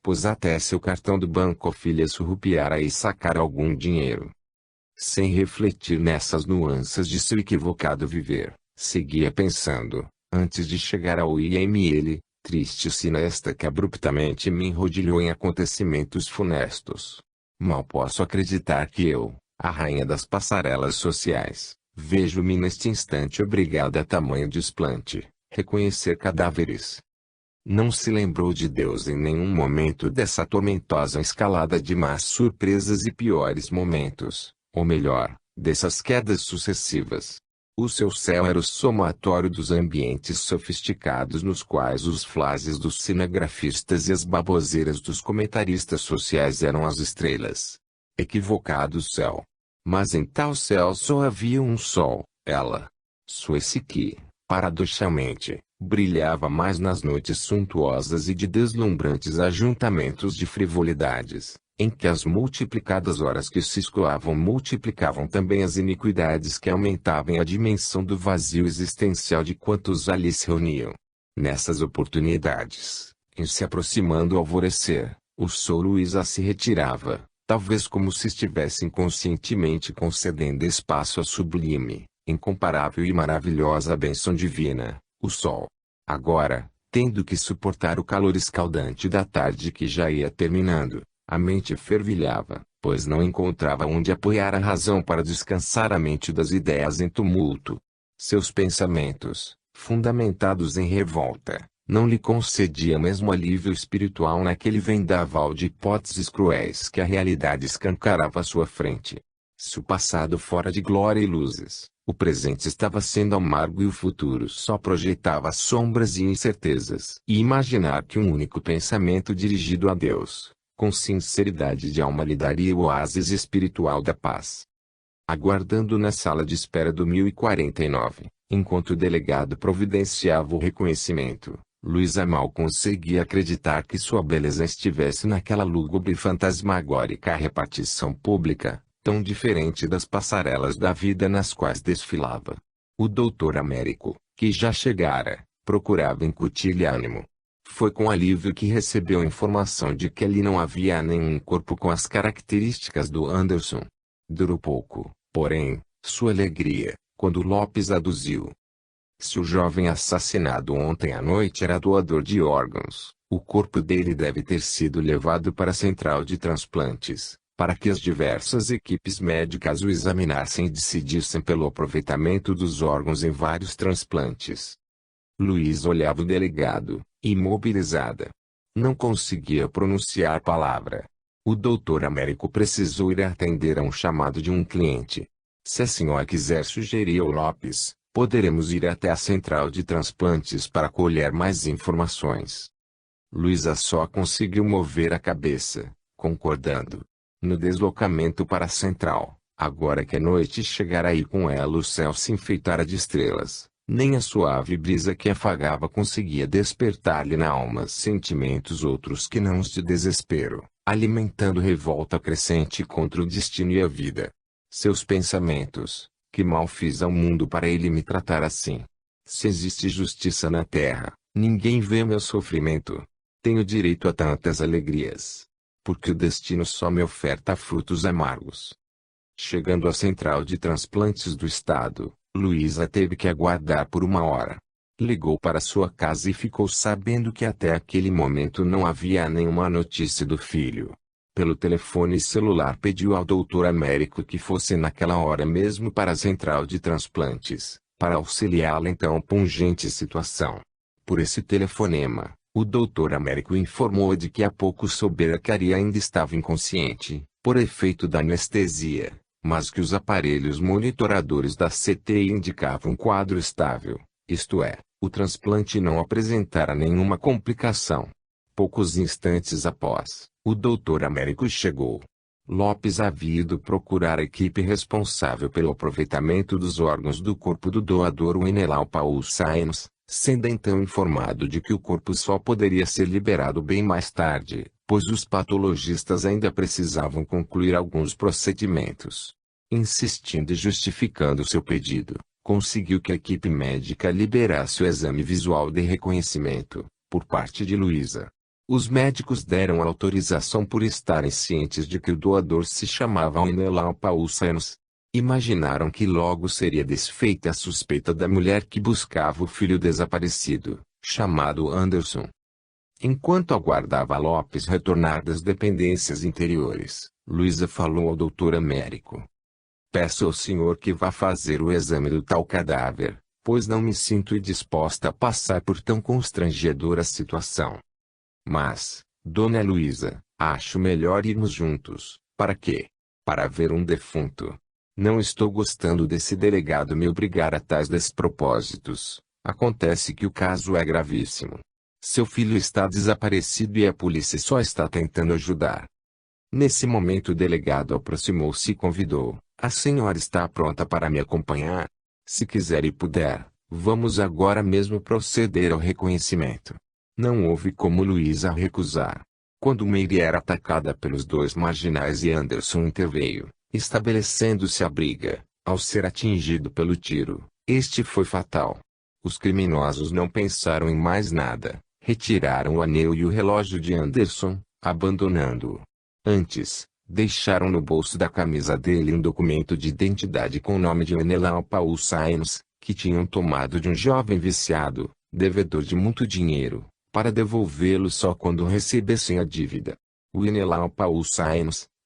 pois até seu cartão do banco filha surrupiara e sacara algum dinheiro. Sem refletir nessas nuances de seu equivocado viver, seguia pensando, antes de chegar ao IML, triste sina esta que abruptamente me enrodilhou em acontecimentos funestos. Mal posso acreditar que eu, a rainha das passarelas sociais, vejo-me neste instante obrigada a tamanho desplante, reconhecer cadáveres. Não se lembrou de Deus em nenhum momento dessa tormentosa escalada de más surpresas e piores momentos, ou melhor, dessas quedas sucessivas. O seu céu era o somatório dos ambientes sofisticados nos quais os flásios dos cinegrafistas e as baboseiras dos comentaristas sociais eram as estrelas. Equivocado céu. Mas em tal céu só havia um sol, ela. Suécia que, paradoxalmente, brilhava mais nas noites suntuosas e de deslumbrantes ajuntamentos de frivolidades, em que as multiplicadas horas que se escoavam multiplicavam também as iniquidades que aumentavam a dimensão do vazio existencial de quantos ali se reuniam. Nessas oportunidades, em se aproximando o alvorecer, o Sor Luísa se retirava, talvez como se estivesse inconscientemente concedendo espaço à sublime, incomparável e maravilhosa bênção divina, o sol. Agora, tendo que suportar o calor escaldante da tarde que já ia terminando, a mente fervilhava, pois não encontrava onde apoiar a razão para descansar a mente das ideias em tumulto. Seus pensamentos, fundamentados em revolta, não lhe concediam mesmo alívio espiritual naquele vendaval de hipóteses cruéis que a realidade escancarava à sua frente. Se o passado fora de glória e luzes, o presente estava sendo amargo e o futuro só projetava sombras e incertezas. E imaginar que um único pensamento dirigido a Deus, com sinceridade de alma lhe daria o oásis espiritual da paz. Aguardando na sala de espera do 1049, enquanto o delegado providenciava o reconhecimento, Luísa mal conseguia acreditar que sua beleza estivesse naquela lúgubre e fantasmagórica repartição pública, tão diferente das passarelas da vida nas quais desfilava. O doutor Américo, que já chegara, procurava incutir-lhe ânimo. Foi com alívio que recebeu informação de que ali não havia nenhum corpo com as características do Anderson. Durou pouco, porém, sua alegria, quando Lopes aduziu: se o jovem assassinado ontem à noite era doador de órgãos, o corpo dele deve ter sido levado para a central de transplantes, para que as diversas equipes médicas o examinassem e decidissem pelo aproveitamento dos órgãos em vários transplantes. Luísa olhava o delegado, imobilizada. Não conseguia pronunciar a palavra. O doutor Américo precisou ir atender a um chamado de um cliente. Se a senhora quiser, sugeriu Lopes, poderemos ir até a central de transplantes para colher mais informações. Luísa só conseguiu mover a cabeça, concordando. No deslocamento para a central, agora que a noite chegara e com ela o céu se enfeitara de estrelas, nem a suave brisa que afagava conseguia despertar-lhe na alma sentimentos outros que não os de desespero, alimentando revolta crescente contra o destino e a vida. Seus pensamentos: que mal fiz ao mundo para ele me tratar assim? Se existe justiça na terra, ninguém vê meu sofrimento. Tenho direito a tantas alegrias, porque o destino só me oferta frutos amargos. Chegando à central de transplantes do estado, Luísa teve que aguardar por 1 hora. Ligou para sua casa e ficou sabendo que até aquele momento não havia nenhuma notícia do filho. Pelo telefone celular pediu ao doutor Américo que fosse naquela hora mesmo para a central de transplantes, para auxiliá-la em tão pungente situação. Por esse telefonema, o doutor Américo informou de que há pouco soubera que Ari ainda estava inconsciente, por efeito da anestesia, mas que os aparelhos monitoradores da CTI indicavam um quadro estável, isto é, o transplante não apresentara nenhuma complicação. Poucos instantes após, o doutor Américo chegou. Lopes havia ido procurar a equipe responsável pelo aproveitamento dos órgãos do corpo do doador Wenelau Paul Saenz, sendo então informado de que o corpo só poderia ser liberado bem mais tarde, pois os patologistas ainda precisavam concluir alguns procedimentos. Insistindo e justificando seu pedido, conseguiu que a equipe médica liberasse o exame visual de reconhecimento, por parte de Luísa. Os médicos deram autorização por estarem cientes de que o doador se chamava Enelau Paulus. Imaginaram que logo seria desfeita a suspeita da mulher que buscava o filho desaparecido, chamado Anderson. Enquanto aguardava Lopes retornar das dependências interiores, Luísa falou ao doutor Américo. Peço ao senhor que vá fazer o exame do tal cadáver, pois não me sinto disposta a passar por tão constrangedora situação. Mas, dona Luísa, acho melhor irmos juntos. Para quê? Para ver um defunto. Não estou gostando desse delegado me obrigar a tais despropósitos. Acontece que o caso é gravíssimo. Seu filho está desaparecido e a polícia só está tentando ajudar. Nesse momento o delegado aproximou-se e convidou. A senhora está pronta para me acompanhar? Se quiser e puder, vamos agora mesmo proceder ao reconhecimento. Não houve como Luísa recusar. Quando Mary era atacada pelos dois marginais e Anderson interveio, estabelecendo-se a briga, ao ser atingido pelo tiro, este foi fatal. Os criminosos não pensaram em mais nada, retiraram o anel e o relógio de Anderson, abandonando-o. Antes, deixaram no bolso da camisa dele um documento de identidade com o nome de Enelau Paulus, que tinham tomado de um jovem viciado, devedor de muito dinheiro, para devolvê-lo só quando recebessem a dívida. O Enelau Paulus,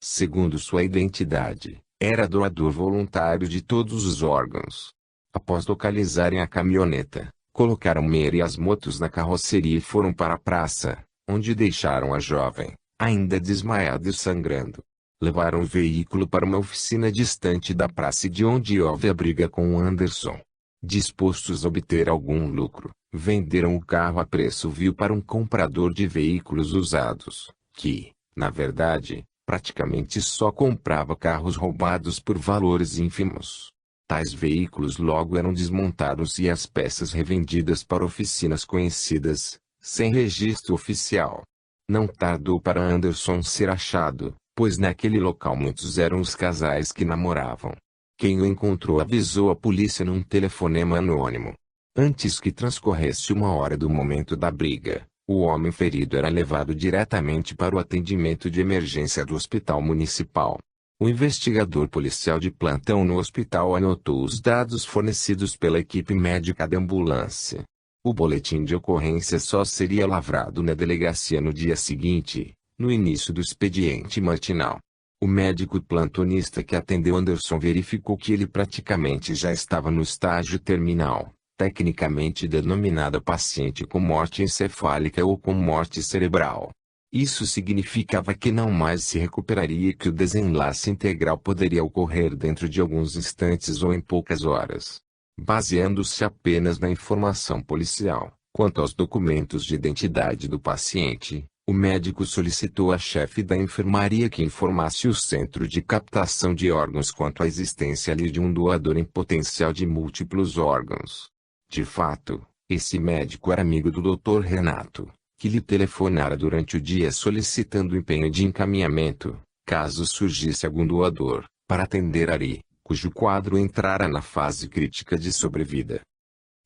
segundo sua identidade, era doador voluntário de todos os órgãos. Após localizarem a caminhoneta, colocaram Mary e as motos na carroceria e foram para a praça, onde deixaram a jovem, ainda desmaiada e sangrando. Levaram o veículo para uma oficina distante da praça de onde houve a briga com Anderson. Dispostos a obter algum lucro, venderam o carro a preço vil para um comprador de veículos usados, que, na verdade, praticamente só comprava carros roubados por valores ínfimos. Tais veículos logo eram desmontados e as peças revendidas para oficinas conhecidas, sem registro oficial. Não tardou para Anderson ser achado, pois naquele local muitos eram os casais que namoravam. Quem o encontrou avisou a polícia num telefonema anônimo. Antes que transcorresse uma hora do momento da briga, o homem ferido era levado diretamente para o atendimento de emergência do hospital municipal. O investigador policial de plantão no hospital anotou os dados fornecidos pela equipe médica da ambulância. O boletim de ocorrência só seria lavrado na delegacia no dia seguinte, no início do expediente matinal. O médico plantonista que atendeu Anderson verificou que ele praticamente já estava no estágio terminal, tecnicamente denominada paciente com morte encefálica ou com morte cerebral. Isso significava que não mais se recuperaria e que o desenlace integral poderia ocorrer dentro de alguns instantes ou em poucas horas. Baseando-se apenas na informação policial, quanto aos documentos de identidade do paciente, o médico solicitou à chefe da enfermaria que informasse o centro de captação de órgãos quanto à existência ali de um doador em potencial de múltiplos órgãos. De fato, esse médico era amigo do Dr. Renato, que lhe telefonara durante o dia solicitando empenho de encaminhamento, caso surgisse algum doador, para atender Ari, cujo quadro entrara na fase crítica de sobrevida.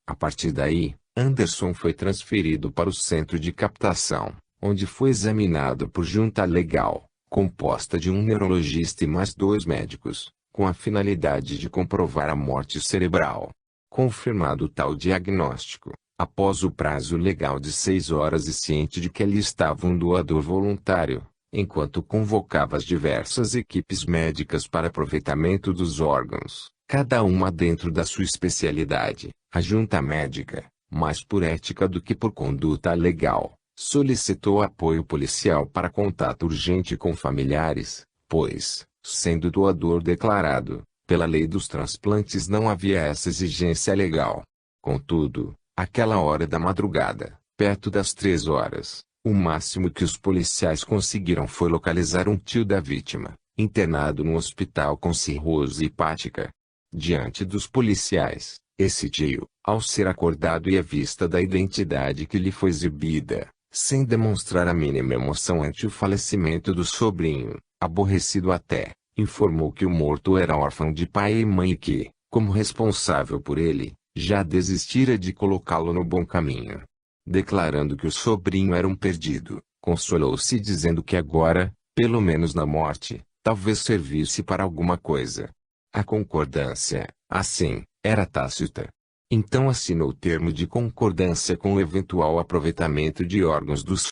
A partir daí, Anderson foi transferido para o centro de captação, onde foi examinado por junta legal, composta de um neurologista e mais 2 médicos, com a finalidade de comprovar a morte cerebral. Confirmado tal diagnóstico, após o prazo legal de 6 horas e ciente de que ali estava um doador voluntário, enquanto convocava as diversas equipes médicas para aproveitamento dos órgãos, cada uma dentro da sua especialidade, a junta médica, mais por ética do que por conduta legal, solicitou apoio policial para contato urgente com familiares, pois, sendo doador declarado, pela lei dos transplantes não havia essa exigência legal. Contudo, aquela hora da madrugada, perto das 3 horas, o máximo que os policiais conseguiram foi localizar um tio da vítima, internado no hospital com cirrose hepática. Diante dos policiais, esse tio, ao ser acordado e à vista da identidade que lhe foi exibida, sem demonstrar a mínima emoção ante o falecimento do sobrinho, aborrecido até, informou que o morto era órfão de pai e mãe e que, como responsável por ele, já desistira de colocá-lo no bom caminho. Declarando que o sobrinho era um perdido, consolou-se dizendo que agora, pelo menos na morte, talvez servisse para alguma coisa. A concordância, assim, era tácita. Então assinou o termo de concordância com o eventual aproveitamento de órgãos dos